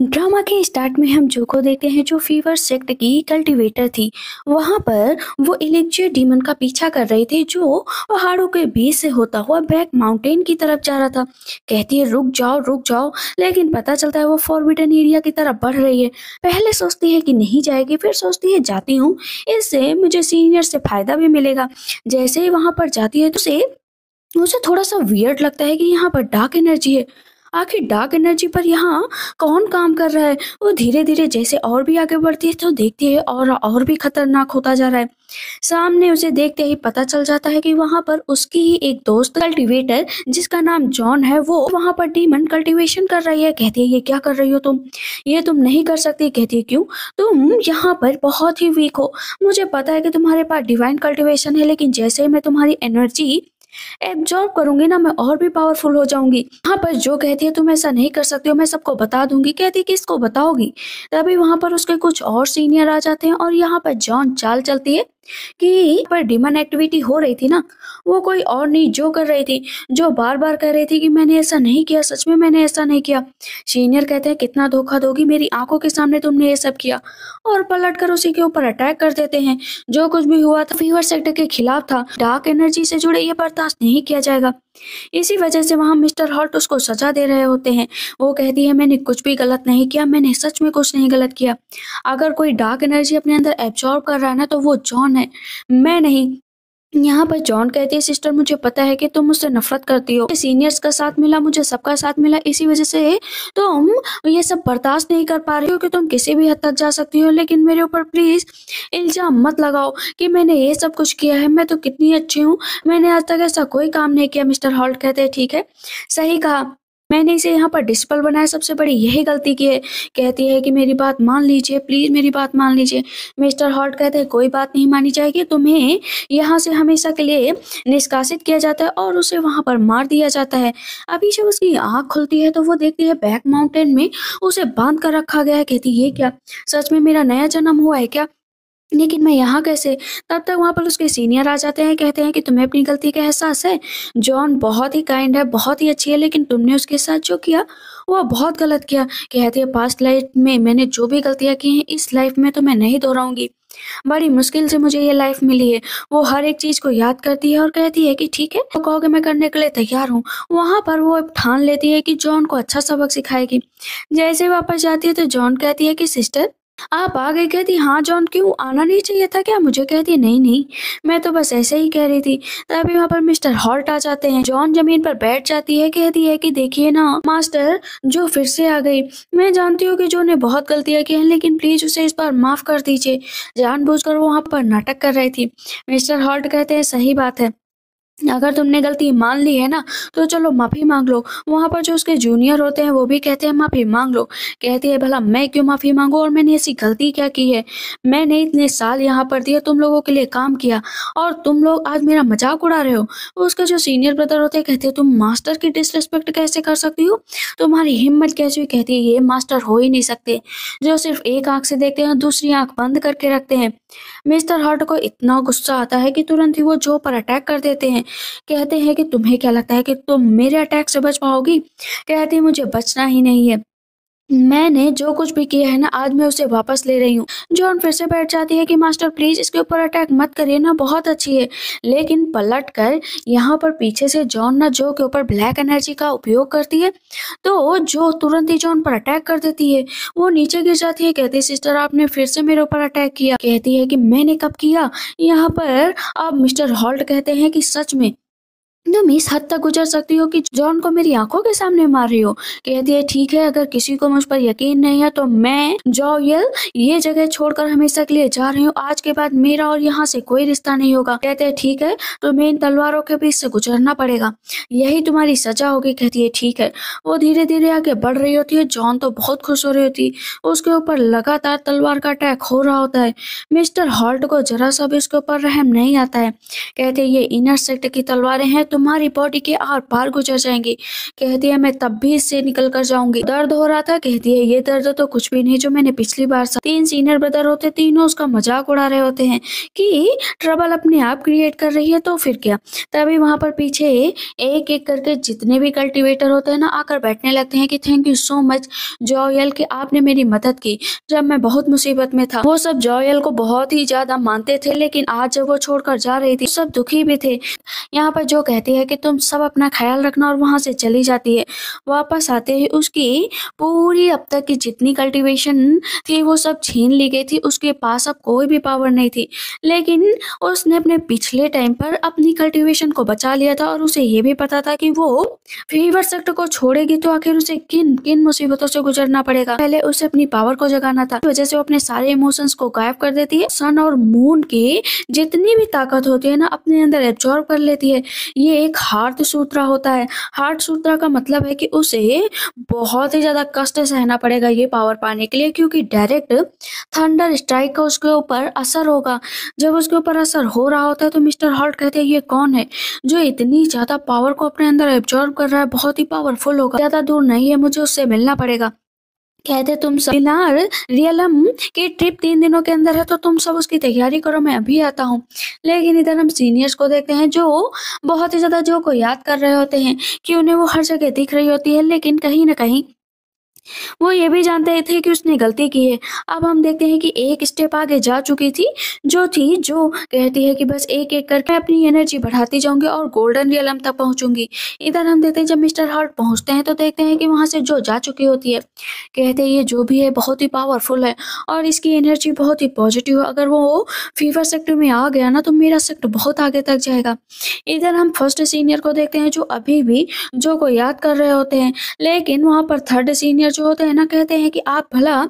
Drama के start में हम जो को देखते हैं जो फीवर सेक्ट की कल्टीवेटर थी। वहां पर वो इलेक्ट्रिक डीमन का पीछा कर रहे थे जो पहाड़ों के बीच से होता हुआ बैक माउंटेन की तरफ जा रहा था। कहती है रुक जाओ रुक जाओ, लेकिन पता चलता है वो फॉरबिडन एरिया की तरफ बढ़ रही है। पहले सोचती है कि नहीं जाएगी, फिर सोचती है जाती हूँ, इससे मुझे सीनियर से फायदा भी मिलेगा। जैसे ही वहां पर जाती है तो उसे मुझे थोड़ा-सा वियर्ड लगता है कि यहाँ पर डार्क एनर्जी है। आखिर डार्क एनर्जी पर यहाँ कौन काम कर रहा है? वो धीरे-धीरे जैसे और भी आगे बढ़ती है तो देखती है और भी खतरनाक होता जा रहा है। सामने उसे देखते ही पता चल जाता है कि वहाँ पर उसकी ही एक दोस्त कल्टीवेटर जिसका नाम जॉन है, वो वहाँ पर डीमन कल्टीवेशन कर रही है। कहती है ये क्या कर रही हो तुम? ये तुम नहीं कर सकती। कहती है क्यों? तुम यहाँ पर बहुत ही वीक हो। मुझे पता है कि तुम्हारे पास डिवाइन कल्टीवेशन है, लेकिन जैसे ही मैं तुम्हारी एनर्जी एब्जॉर्ब करूंगी ना, मैं और भी पावरफुल हो जाऊंगी। यहाँ पर जो कहती है तुम ऐसा नहीं कर सकते हो, मैं सबको बता दूंगी। कहती है किसको बताओगी? तभी वहां पर उसके कुछ और सीनियर आ जाते हैं और यहाँ पर जॉन चाल चलती है कि पर डिमन एक्टिविटी हो रही थी ना, वो कोई और नहीं जो कर रही थी, जो बार बार कह रही थी कि मैंने ऐसा नहीं किया, सच में मैंने ऐसा नहीं किया। सीनियर कहते हैं कितना धोखा दोगी, मेरी आंखों के सामने तुमने ये सब किया, और पलट कर उसी के ऊपर अटैक कर देते हैं। जो कुछ भी हुआ था फीवर सेक्टर के खिलाफ था, डार्क एनर्जी से जुड़े ये बर्दाश्त नहीं किया जाएगा। इसी वजह से वहां मिस्टर हॉल्ट उसको सजा दे रहे होते हैं। वो कहती है मैंने कुछ भी गलत नहीं किया, मैंने सच में कुछ नहीं गलत किया। अगर कोई डार्क एनर्जी अपने अंदर एब्जॉर्ब कर रहा है ना, तो वो जॉन है, मैं नहीं। यहाँ पर जॉन कहती है सिस्टर मुझे पता है कि तुम मुझसे नफरत करती हो, सीनियर्स का साथ मिला, मुझे सबका साथ मिला, इसी वजह से तुम ये सब बर्दाश्त नहीं कर पा रही हो कि तुम किसी भी हद तक जा सकती हो। लेकिन मेरे ऊपर प्लीज इल्जाम मत लगाओ कि मैंने ये सब कुछ किया है। मैं तो कितनी अच्छी हूँ, मैंने आज तक ऐसा कोई काम नहीं किया। मिस्टर हॉल्ट कहते हैं ठीक है, सही कहा, मैंने इसे यहाँ पर डिस्पल बनाया, सबसे बड़ी यही गलती की है। कहती है कि मेरी बात मान लीजिए, प्लीज मेरी बात मान लीजिए। मिस्टर हॉल्ट कहते हैं कोई बात नहीं मानी जाएगी, तुम्हें यहाँ से हमेशा के लिए निष्कासित किया जाता है और उसे वहां पर मार दिया जाता है। अभी जब उसकी आंख खुलती है तो वो देखती है बैक माउंटेन में उसे बांध कर रखा गया है। कहती ये क्या, सच में मेरा नया जन्म हुआ है क्या? लेकिन मैं यहाँ कैसे? तब तक वहाँ पर उसके सीनियर आ जाते हैं, कहते हैं कि तुम्हें अपनी गलती का एहसास है। जॉन बहुत ही काइंड है, बहुत ही अच्छी है, लेकिन तुमने उसके साथ जो किया वो बहुत गलत किया। कहती है पास्ट लाइफ में मैंने जो भी गलतियाँ की हैं, इस लाइफ में तो मैं नहीं दोहराऊंगी। बड़ी मुश्किल से मुझे ये लाइफ मिली है। वो हर एक चीज को याद करती है और कहती है कि ठीक है, तो कहोगे मैं करने के लिए तैयार हूँ। वहां पर वो अब ठान लेती है कि जॉन को अच्छा सबक सिखाएगी। जैसे वापस जाती है तो जॉन कहती है कि सिस्टर आप आ गई। कहती हाँ जॉन, क्यों आना नहीं चाहिए था क्या? मुझे कहती है नहीं नहीं, मैं तो बस ऐसे ही कह रही थी। तभी वहाँ पर मिस्टर हॉल्ट आ जाते हैं। जॉन जमीन पर बैठ जाती है, कहती है कि देखिए ना मास्टर, जो फिर से आ गई। मैं जानती हूँ कि जो ने बहुत गलतियां की हैं, लेकिन प्लीज उसे इस बार माफ कर दीजिए। जानबूझकर वो वहाँ पर नाटक कर रही थी। मिस्टर हॉल्ट कहते हैं सही बात है, अगर तुमने गलती मान ली है ना, तो चलो माफी मांग लो। वहां पर जो उसके जूनियर होते हैं वो भी कहते हैं माफी मांग लो। कहती है भला मैं क्यों माफी मांगू, और मैंने ऐसी गलती क्या की है? मैंने इतने साल यहाँ पर दिए, तुम लोगों के लिए काम किया, और तुम लोग आज मेरा मजाक उड़ा रहे हो। उसके जो सीनियर ब्रदर होते हैं कहते हैं तुम मास्टर की डिसरिस्पेक्ट कैसे कर सकती हो, तुम्हारी हिम्मत कैसी हुई? कहती है ये मास्टर हो ही नहीं सकते, जो सिर्फ एक आंख से देखते हैं दूसरी आंख बंद करके रखते हैं। मिस्टर हॉट को इतना गुस्सा आता है कि तुरंत ही वो जो पर अटैक कर देते हैं। कहते हैं कि तुम्हें क्या लगता है कि तुम मेरे अटैक से बच पाओगी? कहती है मुझे बचना ही नहीं है, मैंने जो कुछ भी किया है ना, आज मैं उसे वापस ले रही हूँ। जॉन फिर से बैठ जाती है कि मास्टर प्लीज इसके ऊपर अटैक मत करिए ना, बहुत अच्छी है। लेकिन पलट कर यहाँ पर पीछे से जॉन ना जो के ऊपर ब्लैक एनर्जी का उपयोग करती है, तो जो तुरंत ही जॉन पर अटैक कर देती है। वो नीचे गिर जाती है। कहती है सिस्टर आपने फिर से मेरे ऊपर अटैक किया। कहती है कि मैंने कब किया? यहाँ पर अब मिस्टर हॉल्ट कहते हैं कि सच में तुम इस हद तक गुजर सकती हो कि जॉन को मेरी आंखों के सामने मार रही हो। कहती है ठीक है, अगर किसी को मुझ पर यकीन नहीं है तो मैं जॉयल ये जगह छोड़कर हमेशा के लिए जा रही हूँ। आज के बाद मेरा और यहाँ से कोई रिश्ता नहीं होगा। कहते हैं ठीक है, तुम्हें इन तलवारों के बीच से गुजरना पड़ेगा, यही तुम्हारी सजा होगी। कहती है ठीक है। वो धीरे धीरे आगे बढ़ रही होती है। जॉन तो बहुत खुश हो रही होती है, उसके ऊपर लगातार तलवार का अटैक हो रहा होता है। मिस्टर हॉल्ट को जरा सा भी उसके ऊपर रहम नहीं आता है। कहते ये इनर सेक्ट की तलवारें हैं, तुम्हारी बॉडी के आर पार गुजर जाएंगी। कहती है मैं तब भी इससे निकल कर जाऊंगी। दर्द हो रहा था। कहती है ये दर्द तो कुछ भी नहीं जो मैंने पिछली बार 3 सीनियर ब्रदर होते, तीनों उसका मजाक उड़ा रहे होते हैं कि ट्रबल अपने आप क्रिएट कर रही है तो फिर क्या। तभी वहां पर पीछे एक एक करके जितने भी कल्टीवेटर होते हैं ना आकर बैठने लगते हैं कि thank you so much Joel कि आपने मेरी मदद की जब मैं बहुत मुसीबत में था। वो सब जॉयल को बहुत ही ज्यादा मानते थे, लेकिन आज जब वो छोड़कर जा रही थी सब दुखी भी थे। यहाँ पर जो कहती है कि तुम सब अपना ख्याल रखना और वहां से चली जाती है। वापस आते ही उसकी पूरी अब तक की जितनी कल्टीवेशन थी वो सब छीन ली गई थी। उसके पास अब कोई भी पावर नहीं थी, लेकिन उसने अपने पिछले टाइम पर अपनी कल्टीवेशन को बचा लिया था और उसे ये भी पता था कि वो फीवर सेक्टर को छोड़ेगी तो आखिर उसे किन किन मुसीबतों से गुजरना पड़ेगा। पहले उसे अपनी पावर को जगाना था, वजह से वो अपने सारे इमोशंस को गायब कर देती है। सन और मून की जितनी भी ताकत होती है ना अपने अंदर एब्जॉर्ब कर लेती है। ये एक हार्ट सूत्रा होता है। हार्ट सूत्रा का मतलब है कि उसे बहुत ही ज्यादा कष्ट सहना पड़ेगा ये पावर पाने के लिए, क्योंकि डायरेक्ट थंडर स्ट्राइक का उसके ऊपर असर होगा। जब उसके ऊपर असर हो रहा होता है तो मिस्टर हॉल्ट कहते हैं ये कौन है जो इतनी ज्यादा पावर को अपने अंदर एब्जॉर्ब कर रहा है, बहुत ही पावरफुल होगा, ज्यादा दूर नहीं है, मुझे उससे मिलना पड़ेगा। कहते तुम सब मिनार रियलम की ट्रिप 3 दिनों के अंदर है तो तुम सब उसकी तैयारी करो, मैं अभी आता हूँ। लेकिन इधर हम सीनियर्स को देखते हैं जो बहुत ही ज्यादा जो को याद कर रहे होते हैं कि उन्हें वो हर जगह दिख रही होती है, लेकिन कहीं ना कहीं वो ये भी जानते थे कि उसने गलती की है। अब हम देखते हैं कि एक स्टेप आगे जा चुकी थी, जो कहती है कि बस एक एक करके अपनी एनर्जी बढ़ाती जाऊंगी और गोल्डन रियलम तक पहुंचूंगी। इधर हम देखते हैं जब मिस्टर हार्ट पहुंचते हैं तो देखते हैं कि वहां से जो जा चुकी होती है। कहते हैं ये जो भी है बहुत ही पावरफुल है और इसकी एनर्जी बहुत ही पॉजिटिव है। अगर वो फीवर सेक्टर में आ गया ना तो मेरा सेक्टर बहुत आगे तक जाएगा। इधर हम फर्स्ट सीनियर को देखते हैं जो अभी भी जो को याद कर रहे होते हैं, लेकिन वहां पर थर्ड सीनियर जो होते हैं ना कहते हैं कि आप भला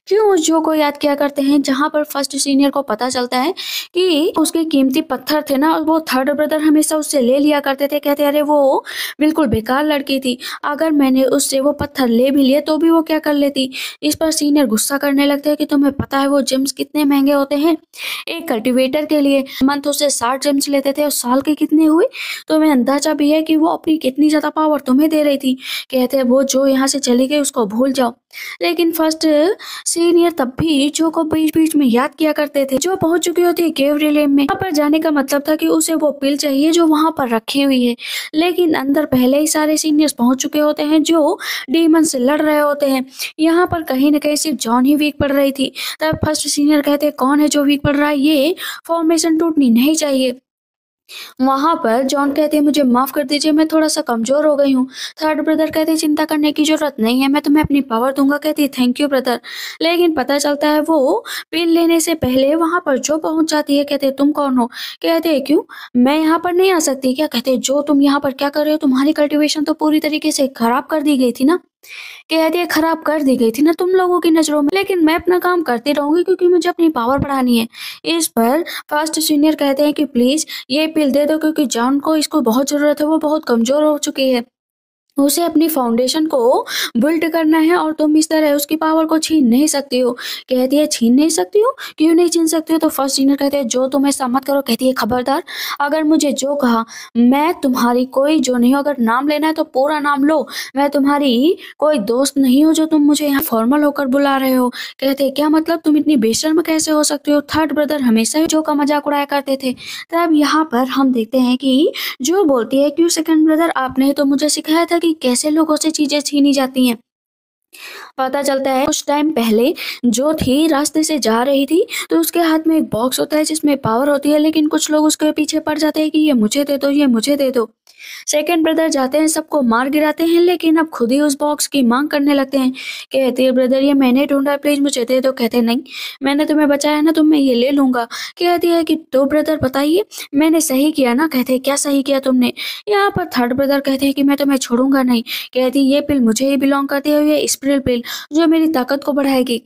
क्यों उस जो को याद किया करते हैं। जहां पर फर्स्ट सीनियर को पता चलता है कि उसके कीमती पत्थर थे ना वो थर्ड ब्रदर हमेशा उससे ले लिया करते थे। कहते अरे वो बिल्कुल बेकार लड़की थी, अगर मैंने उससे वो पत्थर ले भी लिए तो भी वो क्या कर लेती। इस पर सीनियर गुस्सा करने लगते हैं कि तुम्हें पता है वो जेम्स कितने महंगे होते हैं एक कल्टीवेटर के लिए। मंथ उसे 60 जेम्स लेते थे और साल के कितने हुए, तुम्हें अंदाजा भी है कि वो अपनी कितनी ज्यादा पावर तुम्हें दे रही थी। कहते हैं वो जो यहाँ से चली गई उसको भूल जाओ। लेकिन फर्स्ट सीनियर तब भी जो को बीच बीच में याद किया करते थे। जो पहुंच चुकी होती है केव रिलेम में। वहां पर जाने का मतलब था कि उसे वो पिल चाहिए जो वहां पर रखी हुई है, लेकिन अंदर पहले ही सारे सीनियर्स पहुंच चुके होते हैं जो डीमन से लड़ रहे होते हैं। यहाँ पर कहीं ना कहीं सिर्फ जॉन ही वीक पड़ रही थी। तब फर्स्ट सीनियर कहते हैं कौन है जो वीक पड़ रहा है, ये फॉर्मेशन टूटनी नहीं चाहिए। वहां पर जॉन कहते हैं मुझे माफ कर दीजिए मैं थोड़ा सा कमजोर हो गई हूँ। थर्ड ब्रदर कहते हैं चिंता करने की जरूरत नहीं है, मैं तुम्हें अपनी पावर दूंगा। कहती है थैंक यू ब्रदर। लेकिन पता चलता है वो पिन लेने से पहले वहां पर जो पहुंच जाती है। कहते हैं तुम कौन हो। कहते हैं क्यों मैं यहाँ पर नहीं आ सकती क्या। कहते हैं जो तुम यहाँ पर क्या कर रहे हो, तुम्हारी कल्टीवेशन तो पूरी तरीके से खराब कर दी गई थी ना। कहती है खराब कर दी गई थी ना तुम लोगों की नजरों में, लेकिन मैं अपना काम करती रहूंगी क्योंकि मुझे अपनी पावर बढ़ानी है। इस पर फर्स्ट सीनियर कहते हैं कि प्लीज ये पिल दे दो क्योंकि जॉन को इसको बहुत जरूरत है, वो बहुत कमजोर हो चुकी है, उसे अपनी फाउंडेशन को बिल्ड करना है और तुम इस तरह उसकी पावर को छीन नहीं सकती हो। कहती है छीन नहीं सकती हो, क्यों नहीं छीन सकती हो। तो फर्स्ट सीनियर कहते हैं जो तुम ऐसा मत करो। कहती है खबरदार अगर मुझे जो कहा, मैं तुम्हारी कोई जो नहीं हूँ, अगर नाम लेना है तो पूरा नाम लो, मैं तुम्हारी कोई दोस्त नहीं हूँ जो तुम मुझे यहाँ फॉर्मल होकर बुला रहे हो। कहते हैं क्या मतलब तुम इतनी बेशर्म कैसे हो सकते हो। थर्ड ब्रदर हमेशा ही जो का मजाक उड़ाया करते थे। तब यहाँ पर हम देखते हैं कि जो बोलती है क्यों सेकंड ब्रदर आपने तो मुझे सिखाया था कि कैसे लोगों से चीजें छीनी जाती हैं। पता चलता है कुछ टाइम पहले जो थी रास्ते से जा रही थी तो उसके हाथ में एक बॉक्स होता है जिसमें पावर होती है, लेकिन कुछ लोग उसके पीछे पड़ जाते हैं कि ये मुझे दे दो, ये मुझे दे दो। सेकंड ब्रदर जाते हैं सबको मार गिराते हैं, लेकिन अब खुद ही उस बॉक्स की मांग करने लगते हैं। कहते हैं ब्रदर ये मैंने ढूंढा, प्लीज मुझे दे दो। कहते नहीं मैंने तुम्हें बचाया ना तो मैं ये ले लूंगा। कहती है कि तो ब्रदर बताइए मैंने सही किया ना। कहते हैं क्या सही किया तुमने। यहाँ पर थर्ड ब्रदर कहते हैं कि मैं तुम्हें छोड़ूंगा नहीं। कहती ये पिल मुझे ही बिलोंग करती है, ये स्पिरिट पिल जो मेरी ताकत को बढ़ाएगी।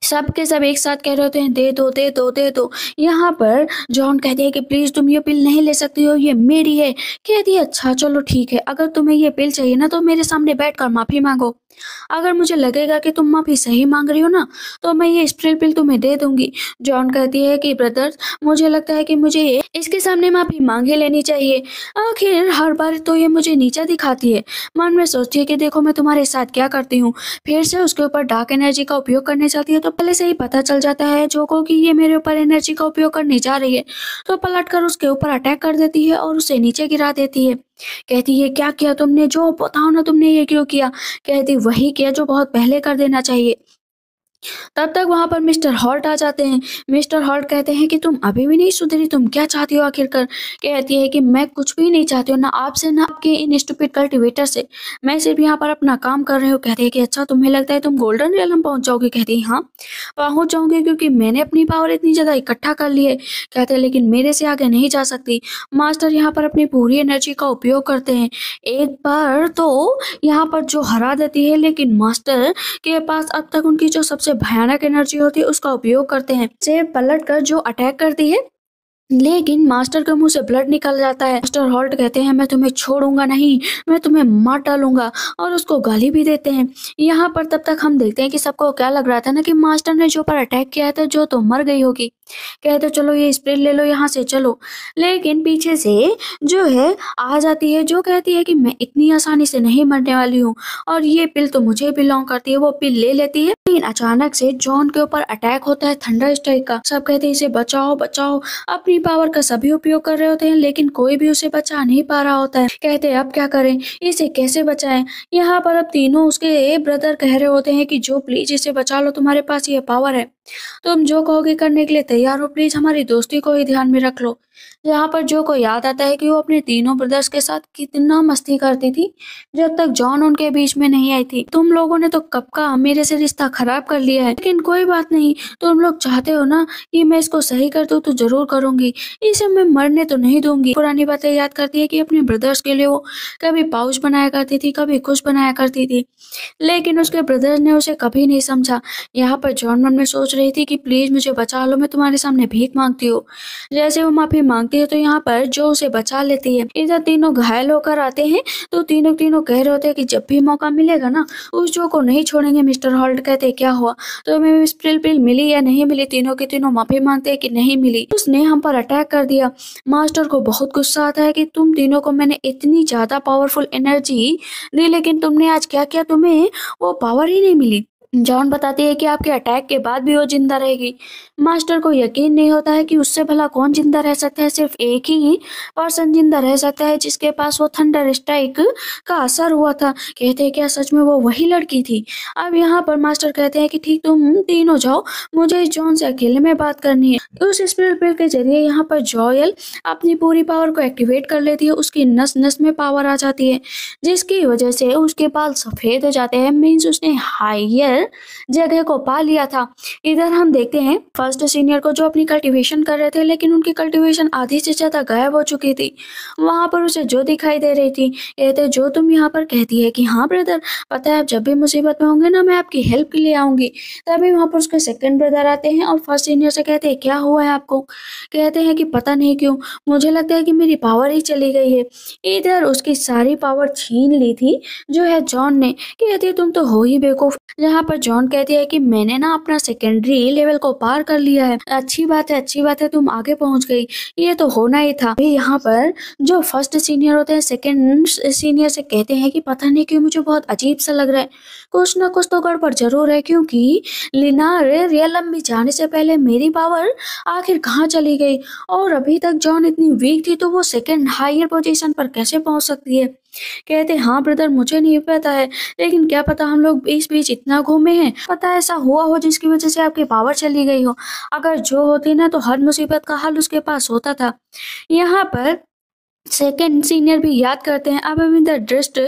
सब के सब एक साथ कह रहे होते हैं दे दो दे दो दे दो। यहाँ पर जॉन कहती है कि प्लीज तुम ये पिल नहीं ले सकती हो, ये मेरी है। कहती है अच्छा चलो ठीक है, अगर तुम्हें ये पिल चाहिए ना तो मेरे सामने बैठकर माफी मांगो। अगर मुझे लगेगा कि तुम माफी सही मांग रही हो ना तो मैं ये स्प्रे पिल तुम्हें दे दूंगी। जॉन कहती है कि ब्रदर्स, मुझे लगता है कि मुझे इसके सामने माफी मांग ही लेनी चाहिए। आखिर हर बार तो ये मुझे नीचा दिखाती है। मन में सोचती है कि देखो मैं तुम्हारे साथ क्या करती हूँ। फिर से उसके ऊपर डार्क एनर्जी का उपयोग करने चलती है तो पहले से ही पता चल जाता है जोको कि ये मेरे ऊपर एनर्जी का उपयोग करने जा रही है, तो पलटकर उसके ऊपर अटैक कर देती है और उसे नीचे गिरा देती है। कहती है क्या किया तुमने, जो बताओ ना तुमने ये क्यों किया। कहती वही किया जो बहुत पहले कर देना चाहिए। तब तक वहां पर मिस्टर हॉल्ट आ जाते हैं। मिस्टर हॉल्ट कहते हैं कि तुम अभी भी नहीं सुधरी, तुम क्या चाहती हो आखिरकार। कहती है कि मैं कुछ भी नहीं चाहती हूँ, ना आपसे ना आपके इन स्टूपिड कल्टीवेटर से। मैं सिर्फ यहाँ पर अपना काम कर रही हूँ। कहती है कि अच्छा तुम्हें लगता है तुम गोल्डन रियलम पहुंच जाओगी। कहती है हाँ पहुंच जाऊंगी, क्योंकि मैंने अपनी पावर इतनी ज्यादा इकट्ठा कर ली है। कहते हैं लेकिन मेरे से आगे नहीं जा सकती। मास्टर यहाँ पर अपनी पूरी एनर्जी का उपयोग करते हैं। एक बार तो यहाँ पर जो हरा देती है, लेकिन मास्टर के पास अब तक उनकी जो सबसे भयानक एनर्जी होती है उसका उपयोग करते हैं। से पलट कर जो अटैक करती है, लेकिन मास्टर के मुंह से ब्लड निकल जाता है। मास्टर हॉल्ट कहते हैं मैं तुम्हें छोड़ूंगा नहीं, मैं तुम्हें मार डालूंगा, और उसको गाली भी देते हैं। यहाँ पर तब तक हम देखते हैं कि सबको क्या लग रहा था ना कि मास्टर ने जो पर अटैक किया था जो तो मर गई होगी। कहते चलो ये स्प्रे ले लो यहाँ से चलो। लेकिन पीछे से जो है आ जाती है जो कहती है कि मैं इतनी आसानी से नहीं मरने वाली हूँ, और ये पिल तो मुझे बिलोंग करती है। वो पिल ले लेती है, लेकिन अचानक से जॉन के ऊपर अटैक होता है थंडर स्ट्राइक का। सब कहते हैं इसे बचाओ बचाओ। अपनी पावर का सभी उपयोग कर रहे होते हैं, लेकिन कोई भी उसे बचा नहीं पा रहा होता है। कहते हैं अब क्या करें, इसे कैसे बचाएं। यहाँ पर अब तीनों उसके ब्रदर कह रहे होते हैं कि जो प्लीज इसे बचा लो, तुम्हारे पास ये पावर है, तुम जो कहोगे करने के लिए तैयार हो, प्लीज हमारी दोस्ती को ही ध्यान में रख लो। यहाँ पर जो को याद आता है कि वो अपने तीनों ब्रदर्स के साथ कितना मस्ती करती थी जब तक जॉन उनके बीच में नहीं आई थी। तुम लोगों ने तो कब का मेरे से रिश्ता खराब कर लिया है, लेकिन कोई बात नहीं, तुम लोग चाहते हो ना कि मैं इसको सही कर दूं तो जरूर करूंगी, इसे मैं मरने तो नहीं दूंगी। पुरानी बातें याद करती है कि अपने ब्रदर्स के लिए वो कभी पाउच बनाया करती थी, कभी कुछ बनाया करती थी, लेकिन उसके ब्रदर्स ने उसे कभी नहीं समझा। यहाँ पर जॉन मन में सोच रही थी कि प्लीज मुझे बचा लो, मैं तुम्हारे सामने भीख मांगती हूँ। जैसे वो माफी मांगती है तो यहाँ पर जो उसे बचा लेती है। इधर तीनों घायल होकर आते हैं तो तीनों तीनों कह रहे होते हैं कि जब भी मौका मिलेगा ना उस जो को नहीं छोड़ेंगे। मिस्टर हॉल्ट कहते हैं क्या हुआ, तो हमें स्प्रिल पिल मिली या नहीं मिली। तीनों के तीनों माफी मांगते हैं कि नहीं मिली, उसने हम पर अटैक कर दिया। मास्टर को बहुत गुस्सा आता है कि तुम तीनों को मैंने इतनी ज्यादा पावरफुल एनर्जी दी, लेकिन तुमने आज क्या किया, तुम्हें वो पावर ही नहीं मिली। जॉन बताती है कि आपके अटैक के बाद भी वो जिंदा रहेगी। मास्टर को यकीन नहीं होता है कि उससे भला कौन जिंदा रह सकता है। सिर्फ एक ही पर्सन जिंदा रह सकता है जिसके पास वो थंडर स्ट्राइक का असर हुआ था। कहते हैं क्या सच में वो वही लड़की थी। अब यहाँ पर मास्टर कहते हैं कि ठीक तुम तीनों जाओ, मुझे जॉन से अकेले में बात करनी है। उस स्पिरिट पिल के जरिए यहाँ पर जॉयल अपनी पूरी पावर को एक्टिवेट कर लेती है। उसकी नस नस में पावर आ जाती है, जिसकी वजह से उसके बाल सफेद हो जाते हैं। मीन्स उसने हायर जगह को पा लिया था। इधर हम देखते हैं फर्स्ट सीनियर को जो अपनी कल्टीवेशन कर रहे थे, लेकिन उनकी कल्टीवेशन आधी से ज्यादा गायब हो चुकी थी। वहां पर उसे जो दिखाई दे रही थी। कहते जो तुम यहाँ पर। कहती है कि हाँ ब्रदर, पता है आप जब भी मुसीबत में होंगे ना मैं आपकी हेल्प के लिए आऊंगी। तभी वहां पर उसके सेकंड ब्रदर आते हैं और फर्स्ट सीनियर से कहते हैं क्या हुआ है आपको। कहते हैं कि पता नहीं क्यों मुझे लगता है कि मेरी पावर ही चली गई है। इधर उसकी सारी पावर छीन ली थी जो है जॉन ने। कहती है तुम तो हो ही बेवकूफ। यहाँ पर जॉन कहती है कि मैंने ना अपना सेकेंडरी लेवल को पार कर लिया है। अच्छी बात है, अच्छी बात है, तुम आगे पहुंच गई, ये तो होना ही था। अभी यहाँ पर जो फर्स्ट सीनियर होते हैं सेकंड सीनियर से कहते हैं कि पता नहीं क्यों मुझे बहुत अजीब सा लग रहा है, कुछ ना कुछ तो गड़बड़ जरूर है, क्योंकि लिनार रियलम में जाने से पहले मेरी पावर आखिर कहाँ चली गई, और अभी तक जॉन इतनी वीक थी तो वो सेकंड हायर पोजीशन पर कैसे पहुंच सकती है। कहते हाँ ब्रदर मुझे नहीं पता है, लेकिन क्या पता हम लोग बीच बीच इतना घूमे हैं, पता ऐसा हुआ हो जिसकी वजह से आपकी पावर चली गई हो। अगर जो होती ना तो हर मुसीबत का हल उसके पास होता था। यहाँ पर सेकेंड सीनियर भी याद करते हैं। अब हम इधर ड्रेस्ड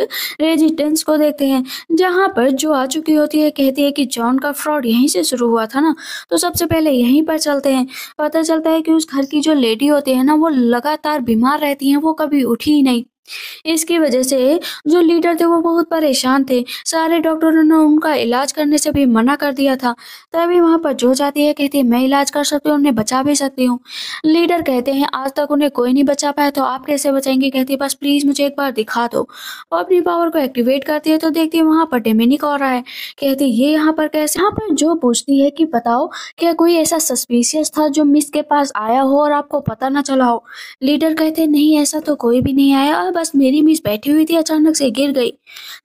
रेजिडेंस को देखते हैं, जहाँ पर जो आ चुकी होती है। कहती है कि जॉन का फ्रॉड यहीं से शुरू हुआ था ना, तो सबसे पहले यहीं पर चलते हैं। पता चलता है कि उस घर की जो लेडी होती है ना वो लगातार बीमार रहती हैं, वो कभी उठी ही नहीं। इसकी वजह से जो लीडर थे वो बहुत परेशान थे। सारे डॉक्टरों ने उनका इलाज करने से भी मना कर दिया था। तभी वहाँ पर जो जाती है कहती है मैं इलाज कर सकती हूँ, उन्हें बचा भी सकती हूँ। लीडर कहते हैं आज तक उन्हें कोई नहीं बचा पाया तो आप कैसे बचाएँगी? कहती है बस प्लीज़ मुझे एक बार दिखा दो। वो अपनी पावर को एक्टिवेट करती है तो देखती है वहाँ पर डोमिनिक और रहा है। कहती है ये यहाँ पर कैसे? यहाँ पर जो पूछती है कि बताओ क्या कोई ऐसा सस्पिशियस था जो मिस के पास आया हो और आपको पता ना चला हो? लीडर कहते हैं नहीं ऐसा तो कोई भी नहीं आया और बस मेरी मिस बैठी हुई थी अचानक से गिर गई।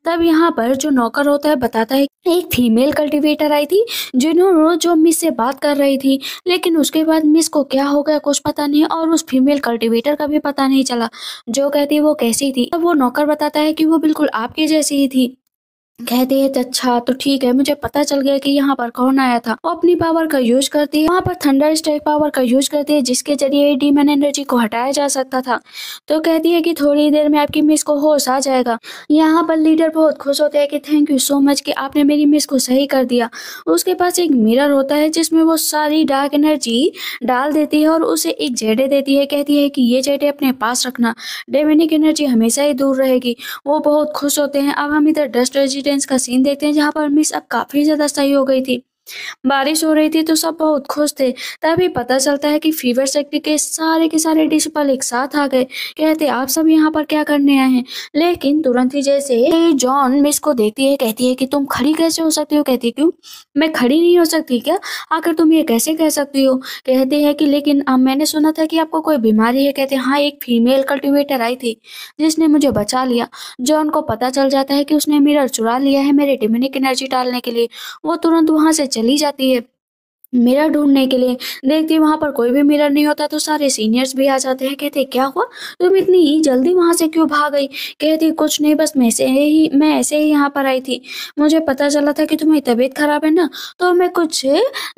तब यहाँ पर जो नौकर होता है बताता है एक फीमेल कल्टीवेटर आई थी जिन्होंने जो मिस से बात कर रही थी, लेकिन उसके बाद मिस को क्या हो गया कुछ पता नहीं और उस फीमेल कल्टीवेटर का भी पता नहीं चला। जो कहती है वो कैसी थी, तब वो नौकर बताता है कि वो बिल्कुल आपके जैसी ही थी। कहती है अच्छा तो ठीक है मुझे पता चल गया कि यहाँ पर कौन आया था। वो अपनी पावर का यूज करती है, वहाँ पर थंडर स्ट्राइक पावर का यूज करती है जिसके जरिए डीमन एनर्जी को हटाया जा सकता था। तो कहती है कि थोड़ी देर में आपकी मिस को होश आ जाएगा। यहाँ पर लीडर बहुत खुश होते हैं कि थैंक यू सो मच कि आपने मेरी मिस को सही कर दिया। उसके पास एक मिरर होता है जिसमें वो सारी डार्क एनर्जी डाल देती है और उसे एक जेडे देती है। कहती है कि ये जेडे अपने पास रखना, डेमोनिक एनर्जी हमेशा ही दूर रहेगी। वो बहुत खुश होते हैं। अब हम इधर डस्ट रेजिडेंस का सीन देखते हैं जहाँ पर मिस अब काफी ज्यादा सही हो गई थी। बारिश हो रही थी तो सब बहुत खुश थे। तभी पता चलता है कि फीवर सेक्टर के सारे डिसिपल एक साथ आ गए। कहते आप सब यहाँ पर क्या करने आए हैं? लेकिन तुरंत ही जैसे ही जॉन मिस को देखती है कहती है कि तुम खड़ी कैसे हो सकती हो? कहती क्यों, मैं खड़ी नहीं हो सकती क्या? आखिर तुम ये कैसे कह सकती हो? कहते हैं कि लेकिन मैंने सुना था कि आपको कोई बीमारी है। कहते हाँ एक फीमेल कल्टीवेटर आई थी जिसने मुझे बचा लिया। जॉन को पता चल जाता है कि उसने मिरर चुरा लिया है मेरे डिमोनिक एनर्जी डालने के लिए। वो तुरंत वहां से चली जाती है मिरर ढूंढने के लिए। देखती है वहां पर कोई भी मिरर नहीं होता तो सारे सीनियर्स भी आ जाते हैं। कहते क्या हुआ, तुम इतनी जल्दी वहां से क्यों भाग गई? कहती कुछ नहीं बस मैं ऐसे ही यहाँ पर आई थी। मुझे पता चला था कि तुम्हारी तबीयत खराब है ना, तो मैं कुछ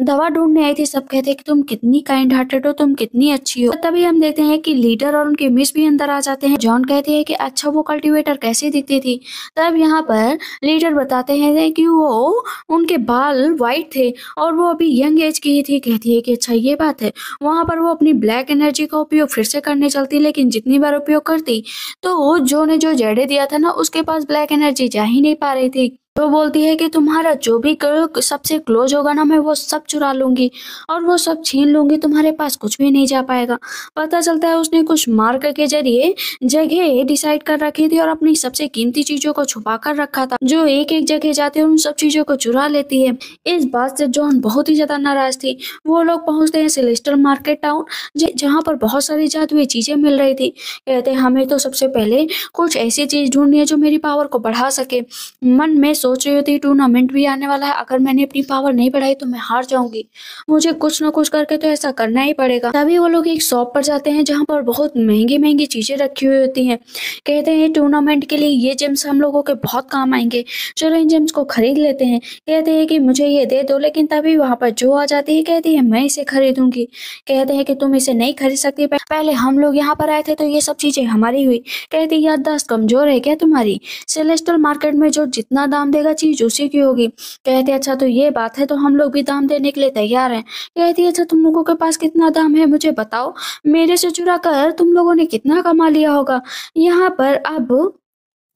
दवा ढूंढने आई थी। सब कहते हैं कि तुम कितनी काइंड हार्टेड हो, तुम कितनी अच्छी हो। तभी हम देखते हैं कि लीडर और उनके मिस भी अंदर आ जाते हैं। जॉन कहती है कि अच्छा वो कल्टीवेटर कैसी दिखती थी? तब यहाँ पर लीडर बताते हैं कि वो उनके बाल व्हाइट थे और वो अभी यंग एज की ही थी। कहती है कि अच्छा ये बात है। वहां पर वो अपनी ब्लैक एनर्जी का उपयोग फिर से करने चलती, लेकिन जितनी बार उपयोग करती तो जो ने जो जेडे दिया था ना उसके पास ब्लैक एनर्जी जा ही नहीं पा रही थी। तो बोलती है कि तुम्हारा जो भी सबसे क्लोज होगा ना मैं वो सब चुरा लूंगी और वो सब छीन लूंगी, तुम्हारे पास कुछ भी नहीं जा पाएगा। पता चलता है उसने कुछ मार्क के जरिए जगह डिसाइड कर रखी थी और अपनी सबसे कीमती चीजों को छुपा कर रखा था। जो एक एक जगह जाते हैं उन सब चीजों को चुरा लेती है। इस बात से जॉन बहुत ही ज्यादा नाराज थी। वो लोग पहुंचते हैं सेलेस्टियल मार्केट टाउन जहाँ पर बहुत सारी जादुई चीजें मिल रही थी। कहते हैं हमें तो सबसे पहले कुछ ऐसी चीज ढूंढनी है जो मेरी पावर को बढ़ा सके। मन में सोच रही होती टूर्नामेंट भी आने वाला है, अगर मैंने अपनी पावर नहीं बढ़ाई तो मैं हार जाऊंगी। मुझे कुछ ना कुछ करके तो ऐसा करना ही पड़ेगा। तभी वो लोग एक शॉप पर जाते हैं जहाँ पर बहुत महंगी महंगी चीजें रखी हुई होती हैं। कहते हैं टूर्नामेंट के लिए ये जेम्स हम लोगों के बहुत काम आएंगे, चलो इन जेम्स को खरीद लेते हैं। कहते हैं कि मुझे ये दे दो, लेकिन तभी वहां पर जो आ जाती है कहती है मैं इसे खरीदूंगी। कहते हैं कि तुम इसे नहीं खरीद सकती, पहले हम लोग यहाँ पर आए थे तो ये सब चीजें हमारी हुई। कहती याददाश्त कमजोर है क्या तुम्हारी? सेलेस्टियल मार्केट में जो जितना दाम देगा चीज उसी की होगी। कहते अच्छा तो ये बात है, तो हम लोग भी दाम देने के लिए तैयार हैं। कहती अच्छा तुम लोगों के पास कितना दाम है मुझे बताओ, मेरे से चुरा कर तुम लोगों ने कितना कमा लिया होगा। यहाँ पर अब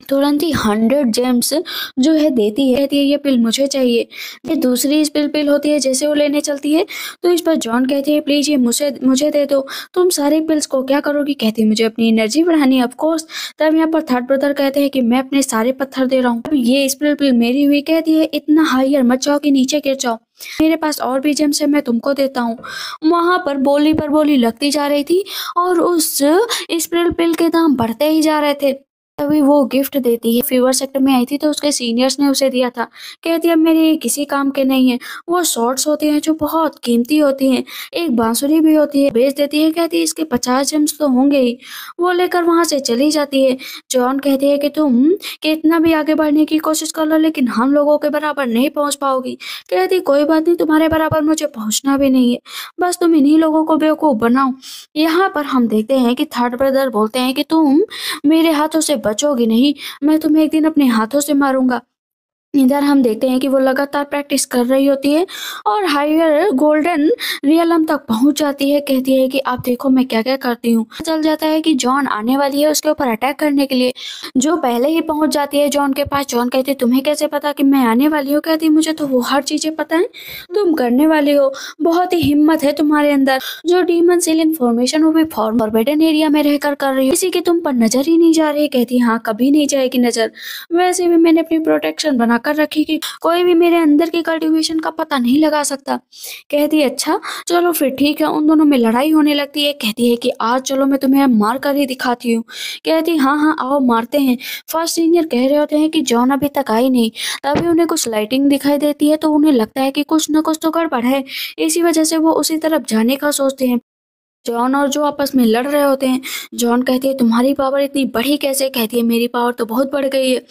तुरंत ही 100 जेम्स जो है देती है। कहती है ये पिल मुझे चाहिए। ये दूसरी इस पिल होती है। जैसे वो लेने चलती है तो इस पर जॉन कहती है प्लीज ये मुझे मुझे दे दो। तुम सारी पिल्स को क्या करोगी? कहती है मुझे अपनी एनर्जी बढ़ानी है ऑफ कोर्स। तब यहाँ पर थर्ड ब्रदर कहते हैं कि मैं अपने सारे पत्थर दे रहा हूँ। अब ये इस पिल मेरी हुई। कहती है इतना हाइयर मत जाओ कि नीचे गिर जाओ, मेरे पास और भी जेम्स है मैं तुमको देता हूँ। वहां पर बोली लगती जा रही थी और उस स्प्रिल पिल के दाम बढ़ते ही जा रहे थे। तभी वो गिफ्ट देती है। फीवर सेक्टर में आई थी तो उसके सीनियर्स ने उसे दिया था। कहती है मेरे ये किसी काम के नहीं है। वो शॉर्ट्स होते हैं जो बहुत कीमती होती हैं, एक बांसुरी भी होती है। बेच देती है। कहती है इसके 50 जेम्स तो होंगे ही। वो लेकर वहां से चली जाती है। जॉन कहती है कि तुम कितना भी आगे बढ़ने की कोशिश कर लो लेकिन हम लोगों के बराबर नहीं पहुंच पाओगी। कहती कोई बात नहीं, तुम्हारे बराबर मुझे पहुंचना भी नहीं है, बस तुम इन्हीं लोगों को बेवकूफ बनाओ। यहाँ पर हम देखते हैं कि थर्ड ब्रदर बोलते हैं कि तुम मेरे हाथों से बचोगी नहीं, मैं तुम्हें एक दिन अपने हाथों से मारूंगा। इधर हम देखते हैं कि वो लगातार प्रैक्टिस कर रही होती है और हायर गोल्डन रियलम तक पहुंच जाती है। कहती है कि आप देखो मैं क्या क्या करती हूँ। चल जाता है कि जॉन आने वाली है उसके ऊपर अटैक करने के लिए। जो पहले ही पहुंच जाती है जॉन के पास। जॉन कहती है तुम्हें कैसे पता कि मैं आने वाली हूँ। कहती है मुझे तो वो हर चीजें पता है तुम करने वाली हो। बहुत ही हिम्मत है तुम्हारे अंदर। जो डीमन सेल इन्फॉर्मेशन वो भी फॉरबिडन एरिया में रहकर कर रही हो। किसी की तुम पर नजर ही नहीं जा रही। कहती है हाँ कभी नहीं जाएगी नजर। वैसे भी मैंने अपनी प्रोटेक्शन बनाकर रखी कि कोई भी मेरे अंदर की कल्टीवेशन का पता नहीं लगा सकता। कहती है अच्छा चलो फिर ठीक है। उन दोनों में लड़ाई होने लगती है। कहती है कि आज चलो मैं तुम्हें मार कर ही दिखाती हूँ। कहती हाँ हाँ आओ मारते हैं। फर्स्ट सीनियर कह रहे होते हैं कि जॉन अभी तक आई नहीं। तभी उन्हें कुछ लाइटिंग दिखाई देती है तो उन्हें लगता है कि कुछ न कुछ तो गड़बड़ है। इसी वजह से वो उसी तरफ जाने का सोचते हैं। जॉन और जो आपस में लड़ रहे होते हैं। जॉन कहती है तुम्हारी पावर इतनी बढ़ी कैसे। कहती है मेरी पावर तो बहुत बढ़ गई है।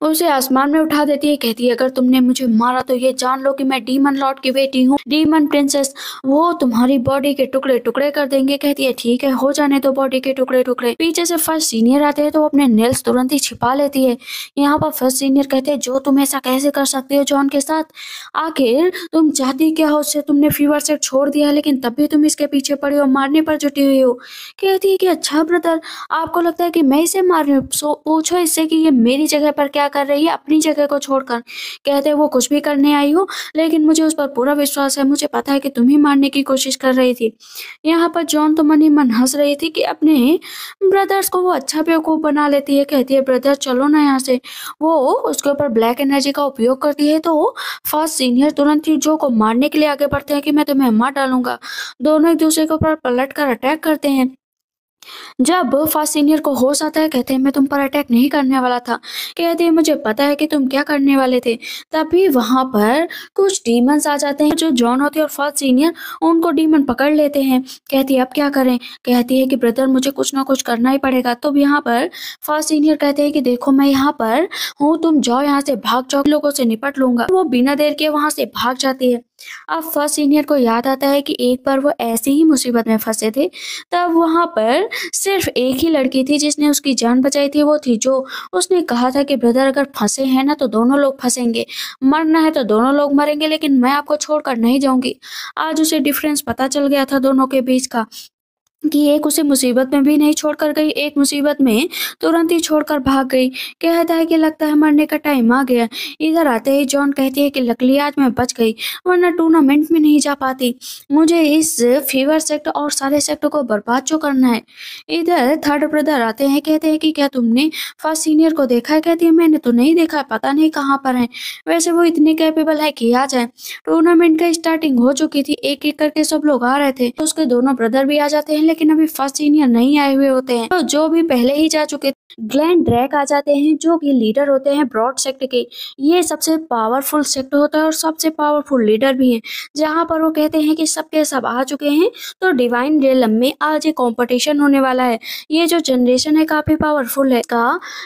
उसे आसमान में उठा देती है। कहती है अगर तुमने मुझे मारा तो ये जान लो कि मैं डीमन लॉर्ड की बेटी हूँ। डीमन प्रिंसेस वो तुम्हारी बॉडी के टुकड़े टुकड़े कर देंगे। कहती है ठीक है हो जाने दो बॉडी के टुकड़े टुकड़े। पीछे से फर्स्ट सीनियर आते हैं तो वो अपने नेल्स तुरंत ही छिपा लेती है। यहाँ पर फर्स्ट सीनियर कहते हैं जो तुम ऐसा कैसे कर सकते हो जॉन के साथ। आखिर तुम चाहती क्या हो उससे। तुमने फीवर से छोड़ दिया लेकिन तब भी तुम इसके पीछे पड़ी हो मारने पर जुटी हुई हो। कहती है कि अच्छा ब्रदर आपको लगता है कि मैं इसे मार रही हूँ। पूछो इससे कि ये मेरी जगह पर क्या कर रही है अपनी जगह को छोड़कर। कहते हैं वो कुछ भी करने आई हो लेकिन मुझे उस पर पूरा विश्वास है। मुझे पता है कि तुम ही मारने की कोशिश कर रही थी। यहाँ पर जॉन तो मन ही मन हंस रही थी कि अपने ब्रदर्स को वो अच्छा बेवकूफ बना लेती है। कहती है ब्रदर चलो ना यहाँ से। वो उसके ऊपर ब्लैक एनर्जी का उपयोग करती है तो फर्स्ट सीनियर तुरंत ही जो को मारने के लिए आगे बढ़ते हैं कि मैं तुम्हें मार डालूंगा। दोनों एक दूसरे के ऊपर पलट कर अटैक करते हैं। जब फर्स्ट सीनियर को होश आता है कहते हैं मैं तुम पर अटैक नहीं करने वाला था। कहते हैं मुझे पता है कि तुम क्या करने वाले थे। तभी वहां पर कुछ डीमंस आ जाते हैं। जो जॉन होते हैं और फर्स्ट सीनियर उनको डीमन पकड़ लेते हैं। कहती है अब क्या करें। कहती है कि ब्रदर मुझे कुछ ना कुछ करना ही पड़ेगा। तो यहाँ पर फर्स्ट सीनियर कहते हैं कि देखो मैं यहाँ पर हूँ तुम जाओ यहाँ से भाग जाओ लोगों से निपट लूंगा। वो बिना देर के वहां से भाग जाती है। अब फर्स्ट सीनियर को याद आता है कि एक बार वो ऐसी ही मुसीबत में फंसे थे। तब वहां पर सिर्फ एक ही लड़की थी जिसने उसकी जान बचाई थी। वो थी जो उसने कहा था कि ब्रदर अगर फंसे हैं ना तो दोनों लोग फंसेंगे। मरना है तो दोनों लोग मरेंगे लेकिन मैं आपको छोड़कर नहीं जाऊंगी। आज उसे डिफरेंस पता चल गया था दोनों के बीच का कि एक उसे मुसीबत में भी नहीं छोड़कर गई। एक मुसीबत में तुरंत ही छोड़कर भाग गई। कहता है कि लगता है मरने का टाइम आ गया। इधर आते ही जॉन कहती है कि लकली आज मैं बच गई वरना टूर्नामेंट में नहीं जा पाती। मुझे इस फीवर सेक्ट और सारे सेक्ट को बर्बाद जो करना है। इधर थर्ड ब्रदर आते हैं। कहते हैं कि क्या तुमने फर्स्ट सीनियर को देखा है। कहती है मैंने तो नहीं देखा पता नहीं कहाँ पर है। वैसे वो इतने कैपेबल है कि आ जाए। टूर्नामेंट का स्टार्टिंग हो चुकी थी। एक एक करके सब लोग आ रहे थे। उसके दोनों ब्रदर भी आ जाते हैं लेकिन अभी फर्स्ट सीनियर नहीं आए हुए होते हैं। तो जो भी पहले ही जा चुके ग्लैन ड्रैक आ जाते हैं जो कि लीडर होते हैं ब्रॉड सेक्ट के। ये सबसे पावरफुल सेक्ट होता है और सबसे पावरफुल लीडर भी है। जहाँ पर वो कहते हैं कि सबके सब आ चुके हैं तो डिवाइन रियलम में आज एक कॉम्पिटिशन होने वाला है। ये जो जनरेशन है काफी पावरफुल है।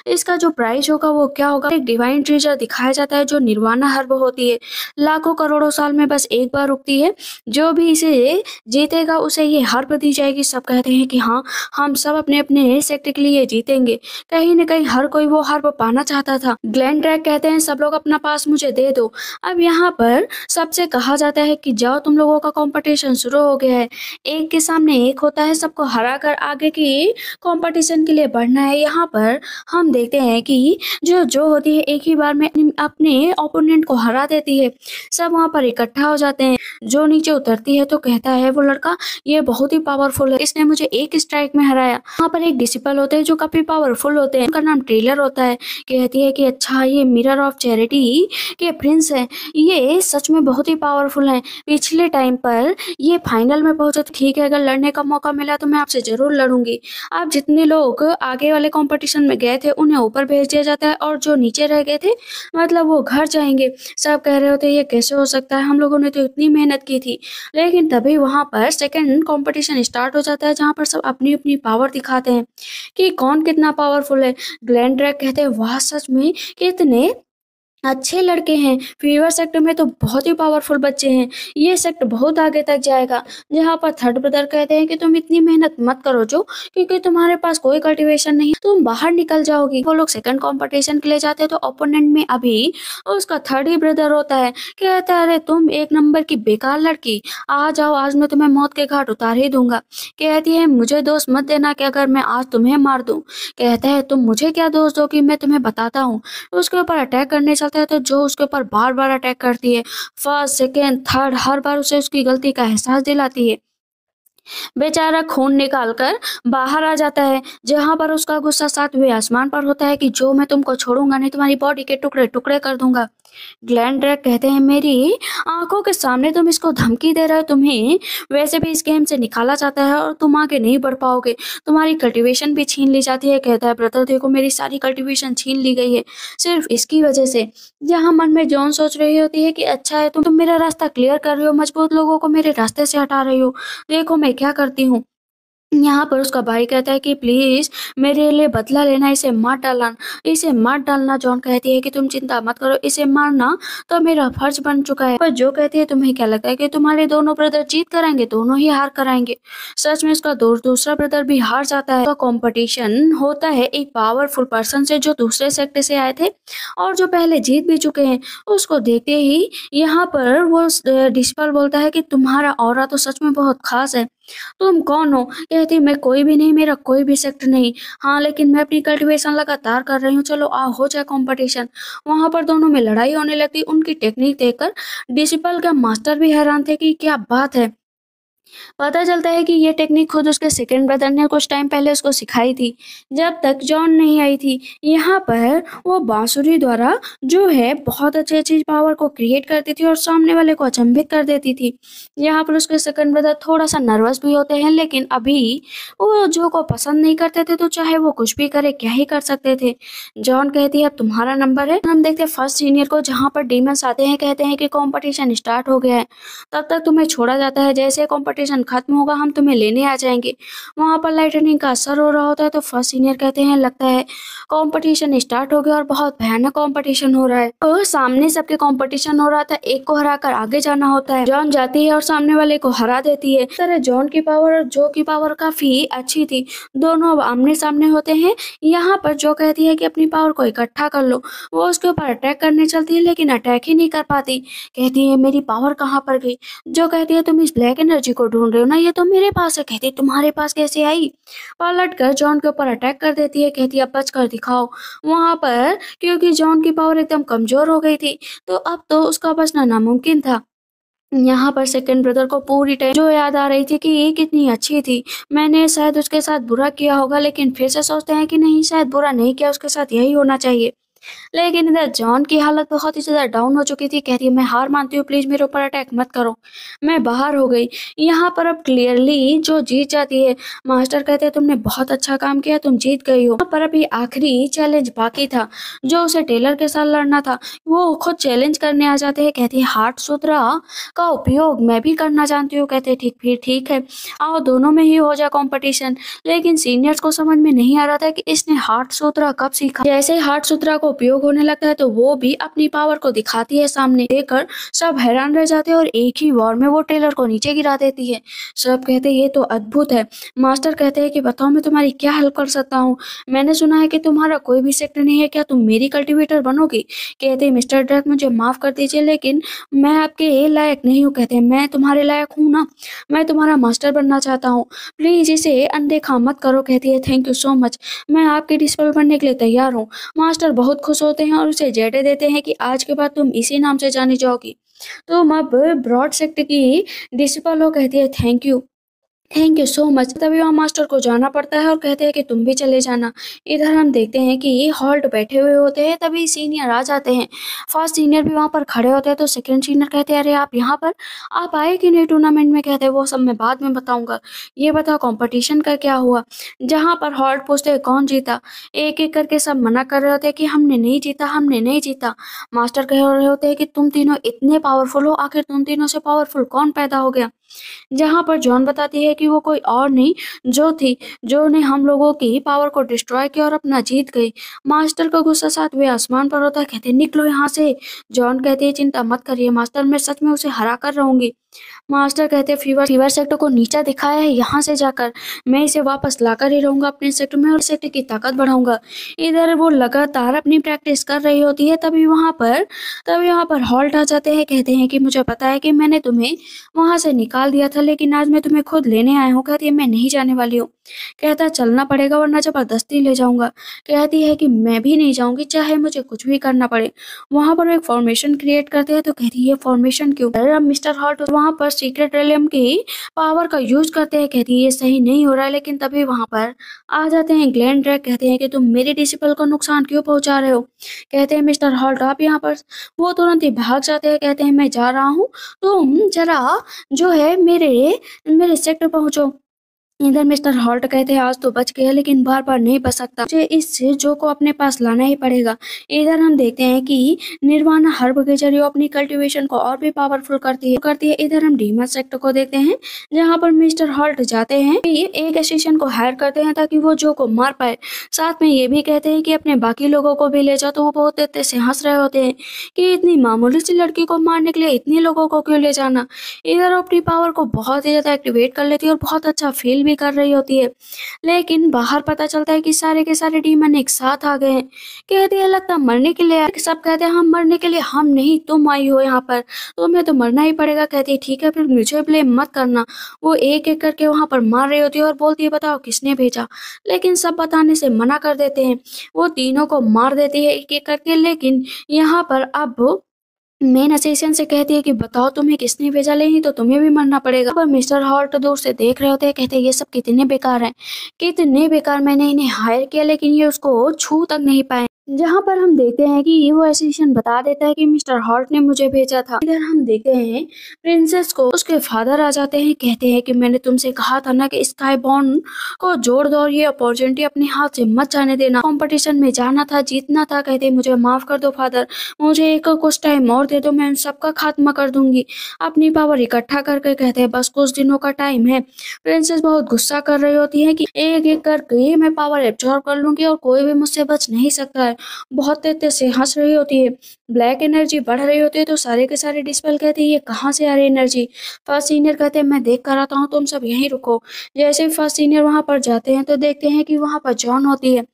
इसका जो प्राइस होगा वो क्या होगा। एक डिवाइन ट्रीजर दिखाया जाता है जो निर्वाणा हर्ब होती है। लाखों करोड़ों साल में बस एक बार उगती है। जो भी इसे जीतेगा उसे ये हर्ब दी जाएगी। सब कहते हैं कि हाँ हम सब अपने अपने सेक्ट के लिए जीतेंगे। कहीं न कहीं हर कोई वो हर्ब पाना चाहता था। ग्लैन ड्रैक कहते हैं सब लोग अपना पास मुझे दे दो। अब यहाँ पर सबसे कहा जाता है कि जाओ तुम लोगों का कंपटीशन शुरू हो गया है। एक के सामने एक होता है। सबको हरा कर आगे की कंपटीशन के लिए बढ़ना है। यहाँ पर हम देखते हैं कि जो होती है एक ही बार में अपने ओपोनेंट को हरा देती है। सब वहाँ पर इकट्ठा हो जाते हैं। जो नीचे उतरती है तो कहता है वो लड़का ये बहुत ही पावरफुल है। इसने मुझे एक स्ट्राइक में हराया। वहाँ पर एक डिसिपल होते हैं जो काफी पावरफुल होते हैं। उनका नाम ट्रेलर होता है। कहती है कि अच्छा ये मिरर ऑफ चैरिटी के प्रिंस है। ये सच में बहुत ही पावरफुल है। पिछले टाइम पर ये फाइनल में पहुंचे। ठीक है अगर लड़ने का मौका मिला तो मैं आपसे जरूर लड़ूंगी। आप जितने लोग आगे वाले कंपटीशन में गए थे उन्हें ऊपर भेज दिया जाता है और जो नीचे रह गए थे मतलब वो घर जाएंगे। सब कह रहे होते ये कैसे हो सकता है हम लोगों ने तो इतनी मेहनत की थी। लेकिन तभी वहां पर सेकंड कंपटीशन स्टार्ट हो जाता है जहां पर सब अपनी अपनी पावर दिखाते हैं कि कौन कितना पावरफुल है। ग्लैन ड्रैक कहते हैं वाह सच में कितने अच्छे लड़के हैं। फीवर सेक्टर में तो बहुत ही पावरफुल बच्चे हैं। ये सेक्टर बहुत आगे तक जाएगा। जहाँ पर थर्ड ब्रदर कहते हैं कि तुम इतनी मेहनत मत करो जो, क्योंकि तुम्हारे पास कोई कल्टीवेशन नहीं, तुम बाहर निकल जाओगी। वो लोग सेकंड कंपटीशन के लिए जाते हैं तो ओपोनेंट में अभी उसका थर्ड ही ब्रदर होता है। कहता है अरे तुम एक नंबर की बेकार लड़की, आ जाओ आज मैं तुम्हें मौत के घाट उतार ही दूंगा। कहती है मुझे दोष मत देना कि अगर मैं आज तुम्हें मार दूं। कहता है तुम मुझे क्या दोष दोगी, मैं तुम्हें बताता हूँ। तो उसके ऊपर अटैक करने चलता है तो जो उसके ऊपर बार बार अटैक करती है। फर्स्ट सेकेंड थर्ड हर बार उसे उसकी गलती का एहसास दिलाती है। बेचारा खून निकालकर बाहर आ जाता है, जहां पर उसका गुस्सा सातवें आसमान पर होता है कि जो मैं तुमको छोड़ूंगा नहीं, तुम्हारी बॉडी के टुकड़े टुकड़े कर दूंगा। ग्लैन ड्रैक कहते हैं मेरी आंखों के सामने तुम इसको धमकी दे रहे हो, तुम्हें वैसे भी इस गेम से निकाला जाता है और तुम आगे नहीं बढ़ पाओगे, तुम्हारी कल्टीवेशन भी छीन ली जाती है। कहता है ब्रदर देखो मेरी सारी कल्टीवेशन छीन ली गई है सिर्फ इसकी वजह से। जहाँ मन में जॉन सोच रही होती है कि अच्छा है तुम मेरा रास्ता क्लियर कर रही हो, मजबूत लोगों को मेरे रास्ते से हटा रही हो, देखो मैं क्या करती हूँ। यहाँ पर उसका भाई कहता है कि प्लीज मेरे लिए बदला लेना, इसे मार डालना, इसे मार डालना। जॉन कहती है कि तुम चिंता मत करो, इसे मारना तो मेरा फर्ज बन चुका है। पर जो कहती है तुम्हें क्या लगता है कि तुम्हारे दोनों ब्रदर जीत कराएंगे, दोनों ही हार कराएंगे। सच में उसका दूसरा ब्रदर भी हार जाता है। तो कंपटीशन होता है एक पावरफुल पर्सन से जो दूसरे सेक्टर से आए थे और जो पहले जीत भी चुके हैं। उसको देखते ही यहाँ पर वो डिस्पल बोलता है कि तुम्हारा ऑरा तो सच में बहुत खास है। तुम कौन हो? कहती मैं कोई भी नहीं, मेरा कोई भी सेक्टर नहीं। हाँ लेकिन मैं अपनी कल्टीवेशन लगातार कर रही हूँ, चलो आ हो जाए कंपटीशन। वहां पर दोनों में लड़ाई होने लगती। उनकी टेक्निक देखकर डिसिपल का मास्टर भी हैरान थे कि क्या बात है। पता चलता है कि ये टेक्निक खुद उसके सेकंड ब्रदर ने कुछ टाइम पहले उसको सिखाई थी, जब तक जॉन नहीं आई थी। यहाँ पर वो बांसुरी द्वारा जो है बहुत अच्छी अच्छी पावर को क्रिएट करती थी और सामने वाले को अचंभित कर देती थी। यहाँ पर उसके सेकंड ब्रदर थोड़ा सा नर्वस भी होते हैं, लेकिन अभी वो जो को पसंद नहीं करते थे तो चाहे वो कुछ भी करे क्या ही कर सकते थे। जॉन कहती है अब तुम्हारा नंबर है। हम देखते हैं फर्स्ट सीनियर को, जहाँ पर डीमंस आते हैं, कहते हैं कि कंपटीशन स्टार्ट हो गया है, तब तक तुम्हें छोड़ा जाता है, जैसे कंपटीशन खत्म होगा हम तुम्हें लेने आ जाएंगे। वहां पर लाइटनिंग का असर हो रहा होता है तो फर्स्ट सीनियर कहते हैं लगता है कंपटीशन स्टार्ट हो गया और बहुत भयानक कंपटीशन हो रहा है। और सामने सबके कंपटीशन हो रहा था, एक को हराकर आगे जाना होता है। जॉन जाती है और सामने वाले को हरा देती है। इस तरह जॉन की पावर और जो की पावर काफी अच्छी थी, दोनों अब आमने सामने होते हैं। यहाँ पर जो कहती है कि अपनी पावर को इकट्ठा कर लो, वो उसके ऊपर अटैक करने चलती है लेकिन अटैक ही नहीं कर पाती। कहती है मेरी पावर कहाँ पर गई। जो कहती है तुम इस ब्लैक एनर्जी को ढूंढ रहे हो ना, ये तो मेरे पास है। कहती है तुम्हारे पास कैसे आई। पलट कर जॉन के ऊपर अटैक कर देती है। कहती है अब बच कर दिखाओ। वहां पर क्योंकि जॉन की पावर एकदम कमजोर हो गई थी तो अब तो उसका बचना नामुमकिन था। यहाँ पर सेकंड ब्रदर को पूरी टाइम जो याद आ रही थी कि ये कितनी अच्छी थी, मैंने शायद उसके साथ बुरा किया होगा, लेकिन फिर से सोचते हैं कि नहीं शायद बुरा नहीं किया, उसके साथ यही होना चाहिए। लेकिन इधर जॉन की हालत बहुत ही ज्यादा डाउन हो चुकी थी। कहती है मैं हार मानती हूँ, प्लीज मेरे ऊपर अटैक मत करो। मैं बाहर हो गई। यहाँ पर अब क्लियरली जो जीत जाती है। मास्टर कहते हैं तुमने बहुत अच्छा काम किया, तुम जीत गई हो। पर अभी आखिरी चैलेंज बाकी था, जो उसे टेलर के साथ लड़ना था। वो खुद चैलेंज करने आ जाते हैं। कहती है हार्ट सूत्रा का उपयोग मैं भी करना जानती हूँ। कहते ठीक फिर ठीक है, आओ दोनों में ही हो जाए कंपटीशन। लेकिन सीनियर्स को समझ में नहीं आ रहा था कि इसने हार्ट सूत्रा कब सीखा। जैसे ही हार्ट सूत्रा को उपयोग होने लगता है तो वो भी अपनी पावर को दिखाती है सामने। देखकर सब हैरान रह जाते हैं और एक ही वॉर में वो टेलर को नीचे गिरा देती है। सब कहते हैं ये तो अद्भुत है। मास्टर कहते हैं कि बताओ मैं तुम्हारी क्या हेल्प कर सकता हूँ। मैंने सुना है कि तुम्हारा कोई भी सेक्टर नहीं है, क्या तुम मेरी कल्टीवेटर बनोगी। कहते हैं मिस्टर ड्रैक मुझे माफ कर दीजिए, लेकिन मैं आपके लायक नहीं हूँ। कहते हैं मैं तुम्हारे लायक हूँ ना, मैं तुम्हारा मास्टर बनना चाहता हूँ, प्लीज इसे अनदेखा मत करो। कहती है थैंक यू सो मच, मैं आपके डिस्पल बनने के लिए तैयार हूँ। मास्टर बहुत खुश होते हैं और उसे जेटे देते हैं कि आज के बाद तुम इसी नाम से जानी जाओगी, तुम अब ब्रॉड सेक्टर की डिस्पल हो। कहती है थैंक यू सो मच। तभी वहाँ मास्टर को जाना पड़ता है और कहते हैं कि तुम भी चले जाना। इधर हम देखते हैं कि ये हॉल्ट बैठे हुए होते हैं, तभी सीनियर आ जाते हैं। फर्स्ट सीनियर भी वहाँ पर खड़े होते हैं तो सेकंड सीनियर कहते हैं अरे आप यहाँ पर, आप आए कि नहीं टूर्नामेंट में। कहते हैं वो सब मैं बाद में बताऊंगा, ये बताओ कंपटीशन का क्या हुआ। जहाँ पर हॉल्ट पूछते हैं कौन जीता, एक एक करके सब मना कर रहे होते हैं कि हमने नहीं जीता, हमने नहीं जीता। मास्टर कह रहे होते हैं कि तुम तीनों इतने पावरफुल हो, आखिर तुम तीनों से पावरफुल कौन पैदा हो गया। जहाँ पर जॉन बताती है कि वो कोई और नहीं जो थी, जो ने हम लोगों की पावर को डिस्ट्रॉय किया और अपना जीत गई। मास्टर का गुस्सा सातवें आसमान पर होता है, कहते हैं निकलो यहाँ से। जॉन कहती है चिंता मत करिए मास्टर, मैं सच में उसे हरा कर रहूंगी। मास्टर कहते हैं फीवर फीवर सेक्टर को नीचा दिखाया है, यहाँ से जाकर मैं इसे वापस लाकर ही रहूंगा अपने सेक्टर में और सेक्टर की ताकत बढ़ाऊंगा। इधर वो लगातार अपनी प्रैक्टिस कर रही होती है, तभी वहाँ पर हॉल्ट आ जाते हैं। कहते हैं कि मुझे पता है कि मैंने तुम्हें वहां से निकाल दिया था, लेकिन आज मैं तुम्हें खुद लेने आया हूँ। कहती है मैं नहीं जाने वाली हूँ। कहता है चलना पड़ेगा वरना जबरदस्ती ले जाऊंगा। कहती है कि मैं भी नहीं जाऊंगी, चाहे मुझे कुछ भी करना पड़े। वहां पर वो एक फॉर्मेशन क्रिएट करते हैं, तो कहती है ये फॉर्मेशन क्यों? अब मिस्टर हॉल्ट वहां पर सीक्रेट रेलियम की पावर का यूज करते हैं। कहती है ये सही नहीं हो रहा है, लेकिन तभी वहां पर आ जाते हैं ग्लेन ड्रैक। कहते हैं कि तुम मेरे डिसिपल को नुकसान क्यों पहुंचा रहे हो? कहते हैं मिस्टर हॉल्ट आप यहाँ पर। वो तुरंत ही भाग जाते हैं। कहते हैं मैं जा रहा हूँ, तुम जरा जो है मेरे मेरे सेक्टर पहुंचो। इधर मिस्टर हॉल्ट कहते हैं आज तो बच गया, लेकिन बार बार नहीं बच सकता, मुझे इस जो को अपने पास लाना ही पड़ेगा। इधर हम देखते हैं कि निर्वाणा हर्ब के जरिए अपनी कल्टीवेशन को और भी पावरफुल करती है। इधर हम डीमन सेक्टर को देखते हैं, जहाँ पर मिस्टर हॉल्ट जाते हैं एक एसिस्टेंट को हायर करते हैं ताकि वो जो को मार पाए। साथ में ये भी कहते हैं कि अपने बाकी लोगों को भी ले जाओ। तो वो बहुत तेज से हंस रहे होते हैं कि इतनी मामूली सी लड़की को मारने के लिए इतने लोगों को क्यों ले जाना। इधर अपनी पावर को बहुत ही ज्यादा एक्टिवेट कर लेती है और बहुत अच्छा फील भी कर रही होती है, लेकिन बाहर पता चलता है कि सारे के सारे डीमन एक साथ आ गए हैं। कहती है लगता मरने के लिए। सब कहते हैं हम मरने के लिए। हम नहीं, तुम आई हो यहाँ पर, तुम्हें तो मरना ही पड़ेगा। कहती है ठीक है, फिर मुझे ब्लेम मत करना। वो एक एक करके वहां पर मार रही होती है और बोलती है बताओ किसने भेजा, लेकिन सब बताने से मना कर देते हैं। वो तीनों को मार देती है एक एक करके, लेकिन यहाँ पर अब मेन असिस्टेंट से कहती है कि बताओ तुम्हें किसने भेजा, लेनी तो तुम्हें भी मरना पड़ेगा। पर मिस्टर हॉल्ट दूर से देख रहे होते हैं। कहते हैं ये सब कितने बेकार हैं, कितने बेकार, मैंने इन्हें हायर किया लेकिन ये उसको छू तक नहीं पाए। जहाँ पर हम देखते हैं कि वो असिस्टेंट बता देता है कि मिस्टर हॉल्ट ने मुझे भेजा था। इधर हम देखते हैं प्रिंसेस को उसके फादर आ जाते हैं। कहते हैं कि मैंने तुमसे कहा था ना कि स्काई बॉन्ड को जोड़ दो और ये अपॉर्चुनिटी अपने हाथ से मत जाने देना। कंपटीशन में जाना था, जीतना था। कहते हैं मुझे माफ कर दो फादर, मुझे एक कुछ टाइम और दे दो, मैं उन सबका खात्मा कर दूंगी अपनी पावर इकट्ठा करके। कहते हैं बस कुछ दिनों का टाइम है। प्रिंसेस बहुत गुस्सा कर रही होती है कि एक एक करके मैं पावर एब्जॉर्ब कर लूंगी और कोई भी मुझसे बच नहीं सकता है। बहुत तेज से हंस रही होती है। ब्लैक एनर्जी बढ़ रही होती है, तो सारे के सारे डिस्पेल कहते हैं ये कहाँ से आ रही एनर्जी। फर्स्ट सीनियर कहते हैं मैं देख कर आता हूँ, तुम सब यहीं रुको। जैसे ही फर्स्ट सीनियर वहां पर जाते हैं तो देखते हैं कि वहां पर जॉन होती है।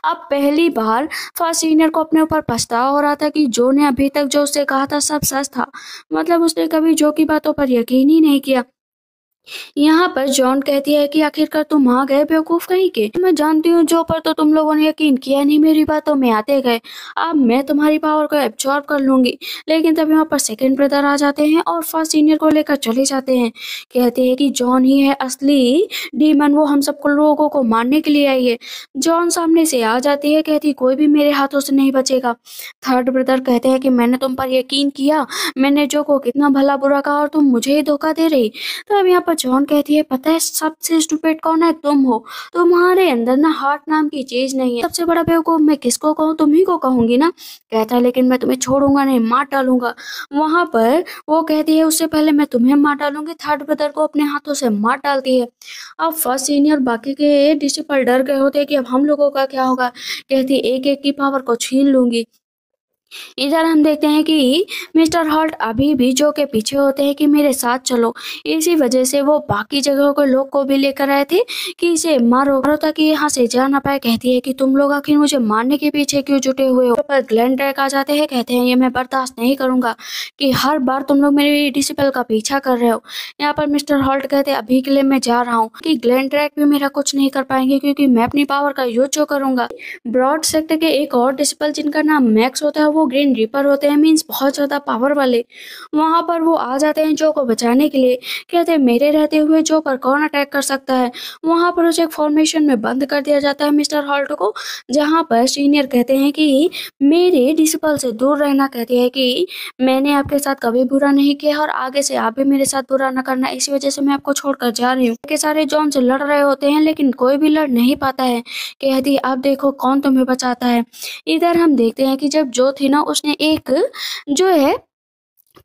अब पहली बार फर्स्ट सीनियर को अपने ऊपर पछतावा हो रहा था कि जो ने अभी तक जो उससे कहा था सब सच था, मतलब उसने कभी जो की बातों पर यकीन ही नहीं किया। यहाँ पर जॉन कहती है कि आखिरकार तुम आ गए बेवकूफ कहीं के। मैं जानती हूँ जो पर तो तुम लोगों ने यकीन किया नहीं, मेरी बातों में आते गए। अब मैं तुम्हारी पावर को एब्जॉर्ब कर लूंगी। लेकिन तब यहाँ पर सेकंड ब्रदर आ जाते हैं और फर्स्ट सीनियर को लेकर चले जाते हैं। कहते हैं कि जॉन ही है असली डीमन, वो हम सबको लोगों को मारने के लिए आई है। जॉन सामने से आ जाती है, कहती कोई भी मेरे हाथों से नहीं बचेगा। थर्ड ब्रदर कहते हैं कि मैंने तुम पर यकीन किया, मैंने जो को कितना भला बुरा कहा और तुम मुझे ही धोखा दे रही। तो अब यहाँ पर जॉन कहती है पता है सबसे स्टूपिड कौन है? तुम हो। तुम्हारे अंदर ना हार्ट नाम की चीज नहीं है। सबसे बड़ा बेवकूफ मैं किसको कहूँ? तुम्ही को कहूंगी ना। कहता है लेकिन मैं तुम्हें छोड़ूंगा नहीं, मार डालूंगा। वहां पर वो कहती है उससे पहले मैं तुम्हें मार डालूंगी। थर्ड ब्रदर को अपने हाथों से मार डालती है। अब फर्स्ट सीनियर बाकी के डिसिपल डर गए होते हैं कि अब हम लोगों का क्या होगा। कहती एक एक की पावर को छीन लूंगी। इधर हम देखते हैं कि मिस्टर हॉल्ट अभी भी जो के पीछे होते हैं कि मेरे साथ चलो। इसी वजह से वो बाकी जगहों के लोग को भी लेकर आए थे कि इसे मारो ताकि यहाँ से जा ना पाए। कहती है कि तुम लोग आखिर मुझे मारने के पीछे क्यों जुटे हुए हो? पर ग्लेन ड्रैक आ जाते हैं। कहते हैं ये मैं बर्दाश्त नहीं करूंगा कि हर बार तुम लोग मेरे डिसिपल का पीछा कर रहे हो। यहाँ पर मिस्टर हॉल्ट कहते हैं अभी के लिए मैं जा रहा हूँ कि ग्लेन ड्रैक भी मेरा कुछ नहीं कर पाएंगे, क्योंकि मैं अपनी पावर का यूज जो करूंगा। ब्रॉड सेक्टर के एक और डिसिपल जिनका नाम मैक्स होता है, वो ग्रीन रीपर होते हैं, मीन्स बहुत ज्यादा पावर वाले। वहां पर वो आ जाते हैं जो को बचाने के लिए। कहते हैं मेरे रहते हुए जो पर कौन अटैक कर सकता है। वहां पर उसे एक फॉर्मेशन में बंद कर दिया जाता है मिस्टर हॉल्ट को, जहां पर सीनियर कहते हैं कि मेरे डिसिपल से दूर रहना। कहते हैं कि मैंने आपके साथ कभी बुरा नहीं किया और आगे से आप भी मेरे साथ बुरा न करना, इसी वजह से मैं आपको छोड़कर जा रही हूँ। के सारे जॉन से लड़ रहे होते हैं लेकिन कोई भी लड़ नहीं पाता है। कहती है अब देखो कौन तुम्हें बचाता है। इधर हम देखते हैं कि जब जो थी ना उसने एक जो है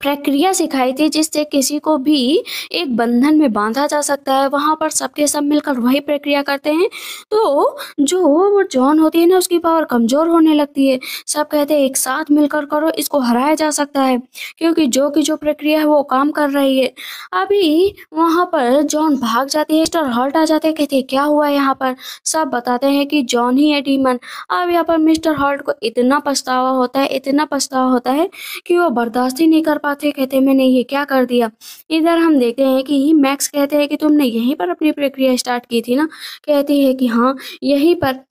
प्रक्रिया सिखाई थी जिससे किसी को भी एक बंधन में बांधा जा सकता है। वहाँ पर सबके सब मिलकर वही प्रक्रिया करते हैं, तो जो वो जॉन होती है ना, उसकी पावर कमज़ोर होने लगती है। सब कहते हैं एक साथ मिलकर करो, इसको हराया जा सकता है, क्योंकि जो की जो प्रक्रिया है वो काम कर रही है। अभी वहाँ पर जॉन भाग जाती है, मिस्टर हॉल्ट आ जाते हैं, कहते हैं क्या हुआ है यहाँ पर? सब बताते हैं कि जॉन ही है डीमन। अब यहाँ पर मिस्टर हॉल्ट को इतना पछतावा होता है, इतना पछतावा होता है कि वो बर्दाश्त ही नहीं कर पाते, कहते हैं मैंने ये क्या कर दिया। इधर हम देखते हैं कि मैक्स कहते हैं कि तुमने यहीं पर अपनी प्रक्रिया स्टार्ट की थी ना? कहती है कि हाँ, यहीं पर।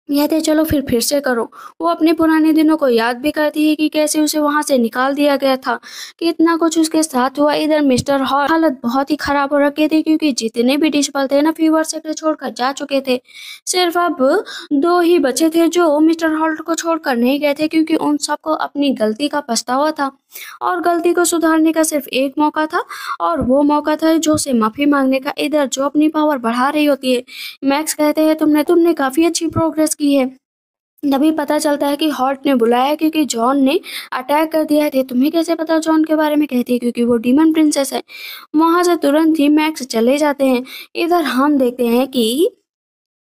कहते हैं चलो फिर से करो। वो अपने पुराने दिनों को याद भी करती है कि कैसे उसे वहां से निकाल दिया गया था, कि इतना कुछ उसके साथ हुआ। इधर मिस्टर हॉल हालत बहुत ही खराब हो रखी थी, क्योंकि जितने भी डिशपल थे ना, फीवर सेक्टर छोड़कर जा चुके थे। सिर्फ अब 2 ही बचे थे जो मिस्टर हॉल्ट को छोड़कर नहीं गए थे, क्योंकि उन सबको अपनी गलती का पछतावा था, और गलती को सुधारने का सिर्फ एक मौका था, और वो मौका था जो से माफी मांगने का। इधर जो अपनी पावर बढ़ा रही होती है, मैक्स कहते हैं तुमने तुमने काफी अच्छी प्रोग्रेस की है। तभी पता चलता है कि हॉल्ट ने बुलाया है, क्योंकि जॉन ने अटैक कर दिया है। तुम्हें कैसे पता जॉन के बारे में? कहती है क्योंकि वो डीमन प्रिंसेस है। वहां से तुरंत ही मैक्स चले जाते हैं। इधर हम देखते हैं कि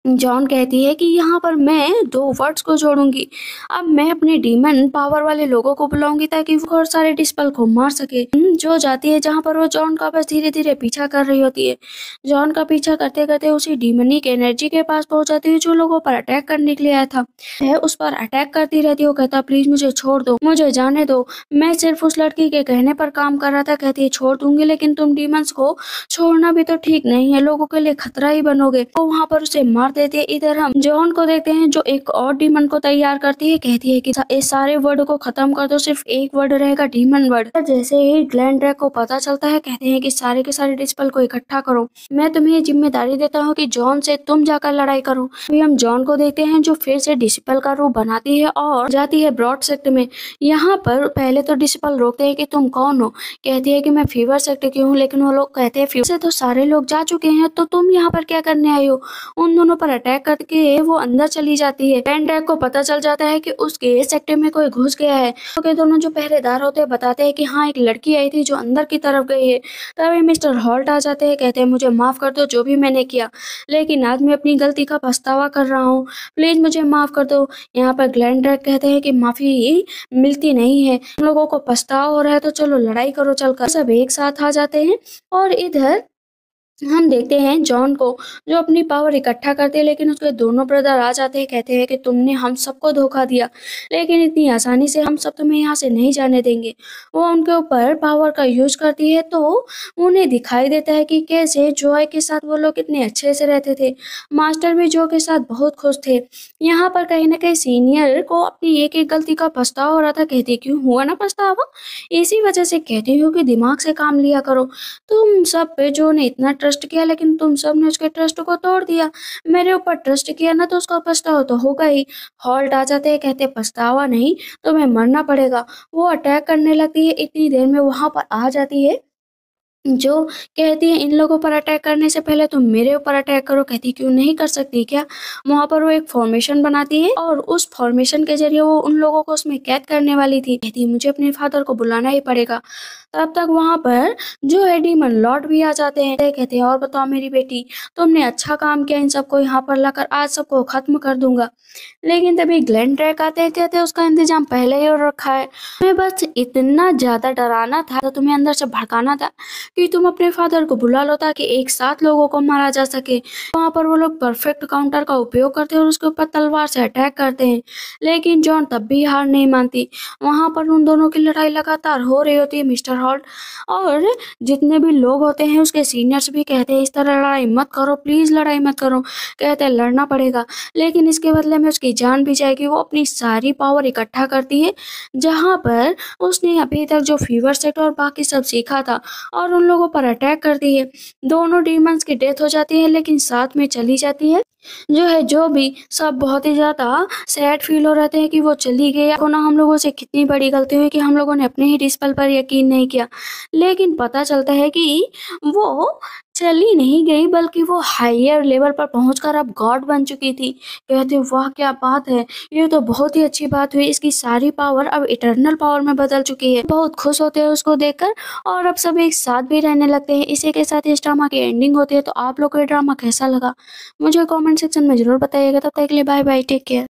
जॉन कहती है कि यहाँ पर मैं 2 वर्ड्स को जोड़ूंगी। अब मैं अपने डीमन पावर वाले लोगों को बुलाऊंगी, ताकि वो और सारे डिस्पल को मार सके। जो जाती है जहाँ पर वो जॉन का बस धीरे धीरे पीछा कर रही होती है। जॉन का पीछा करते करते उसी डीमनिक एनर्जी के पास पहुंच जाती है, जो लोगों पर अटैक करने के लिए आया था। है उस पर अटैक करती रहती है। वो कहता प्लीज मुझे छोड़ दो, मुझे जाने दो, मैं सिर्फ उस लड़की के कहने पर काम कर रहा था। कहती है छोड़ दूंगी, लेकिन तुम डीमंस को छोड़ना भी तो ठीक नहीं है, लोगों के लिए खतरा ही बनोगे। तो वहाँ पर उसे मार देती है। इधर हम जॉन को देखते हैं जो एक और डीमन को तैयार करती है। कहती है कि इस सारे वर्ड को खत्म कर दो, सिर्फ एक वर्ड रहेगा, डीमन वर्ड। जैसे ही ग्लैंड्रेक को पता चलता है, कहते हैं कि सारे के सारे डिस्पल को इकट्ठा करो। मैं तुम्हें ये जिम्मेदारी देता हूँ कि जॉन से तुम जाकर लड़ाई करो। अभी हम जॉन को देखते हैं जो फिर से डिस्पल का रूप बनाती है और जाती है ब्रॉड सेक्टर में। यहाँ पर पहले तो डिस्पल रोकते हैं कि तुम कौन हो। कहती है कि मैं फीवर सेक्टर की हूँ, लेकिन वो लोग कहते हैं फीवर से तो सारे लोग जा चुके हैं, तो तुम यहाँ पर क्या करने आई हो। उन दोनों पर अटैक करके वो अंदर चली जाती है। ग्लैंड्रेक को पता चल जाता है कि उसके सेक्टर में कोई घुस गया है। तो दोनों जो पहरेदार होते हैं बताते हैं कि हाँ, एक लड़की आई थी जो अंदर की तरफ गई है। तभी मिस्टर हॉल्ट आ जाते हैं, कहते हैं मुझे माफ कर दो जो भी मैंने किया, लेकिन आज मैं अपनी गलती का पछतावा कर रहा हूँ, प्लीज मुझे माफ कर दो। यहाँ पर ग्लैंड्रेक कहते हैं कि माफी मिलती नहीं है, हम लोगों को पछतावा हो रहा है, तो चलो लड़ाई करो चलकर। सब एक साथ आ जाते हैं और इधर हम देखते हैं जॉन को जो अपनी पावर इकट्ठा करते हैं, लेकिन उसके दोनों ब्रदर आ जाते हैं। कहते हैं कि तुमने हम सबको धोखा दिया, लेकिन इतनी आसानी से हम सब तुम्हें यहाँ से नहीं जाने देंगे। वो उनके ऊपर पावर का यूज करती है, तो उन्हें दिखाई देता है कि कैसे जॉय के साथ वो लोग कितने अच्छे से रहते थे। मास्टर भी जो के साथ बहुत खुश थे। यहाँ पर कहीं ना कहीं सीनियर को अपनी एक एक गलती का पछतावा हो रहा था। कहती क्यों हुआ ना पछतावा, इसी वजह से कहती हूँ कि दिमाग से काम लिया करो। तुम सब पे जो ने इतना ट्रस्ट किया, लेकिन तुम सब ने उसके ट्रस्ट को तोड़ दिया। मेरे ऊपर ट्रस्ट किया ना, तो उसका पछतावा तो होगा ही। हॉल्ट आ जाते हैं, कहते पछतावा नहीं, तुम्हें मरना पड़ेगा। वो अटैक करने लगती है, इतनी देर में वहां पर आ जाती है जो कहती है इन लोगों पर अटैक करने से पहले तुम मेरे ऊपर अटैक करो। कहती क्यों नहीं कर सकती क्या। वहां पर वो एक फॉर्मेशन बनाती है और उस फॉर्मेशन के जरिए वो उन लोगों को उसमें कैद करने वाली थी। कहती मुझे अपने फादर को बुलाना ही पड़ेगा। तब तक वहां पर जो है डीमन लॉर्ड भी आ जाते हैं। कहते हैं और बताओ मेरी बेटी, तुमने अच्छा काम किया इन सबको यहाँ पर लाकर, आज सबको खत्म कर दूंगा। लेकिन तभी ग्लैंड्रेक आते हैं, कहते हैं उसका इंतजाम पहले ही हो रखा है, तुम्हें बस इतना ज्यादा डराना था, तो तुम्हें अंदर से भड़काना था कि तुम अपने फादर को बुला लो, ताकि एक साथ लोगों को मारा जा सके। वहां पर वो लोग परफेक्ट काउंटर का उपयोग करते हैं और उसके ऊपर तलवार से अटैक करते हैं, लेकिन जॉन तब भी हार नहीं मानती। वहां पर उन दोनों की लड़ाई लगातार हो रही होती है। मिस्टर हॉल्ट और जितने भी लोग होते हैं उसके सीनियर्स भी कहते हैं इस तरह लड़ाई मत करो, प्लीज लड़ाई मत करो। कहते हैं लड़ना पड़ेगा, लेकिन इसके बदले में उसकी जान भी जाएगी। वो अपनी सारी पावर इकट्ठा करती है, जहां पर उसने अभी तक जो फीवर सेट और बाकी सब सीखा था, और उन लोगों पर अटैक करती है। दोनों डीमंस की डेथ हो जाती है, लेकिन साथ में चली जाती है। जो है जो भी सब बहुत ही ज्यादा सैड फील हो रहे थे कि वो चली गई। देखो ना हम लोगों से कितनी बड़ी गलती हुई कि हम लोगों ने अपने ही डिस्पल पर यकीन नहीं किया। लेकिन पता चलता है कि वो चली नहीं गई बल्कि वो हायर लेवल पर पहुंचकर अब गॉड बन चुकी थी। कहते वाह क्या बात है, ये तो बहुत ही अच्छी बात हुई, इसकी सारी पावर अब इटर्नल पावर में बदल चुकी है। बहुत खुश होते हैं उसको देखकर और अब सब एक साथ भी रहने लगते हैं। इसी के साथ इस ड्रामा की एंडिंग होती है। तो आप लोग को ये ड्रामा कैसा लगा मुझे कमेंट सेक्शन में जरूर बताइएगा। तब तक के लिए बाय बाय, टेक केयर।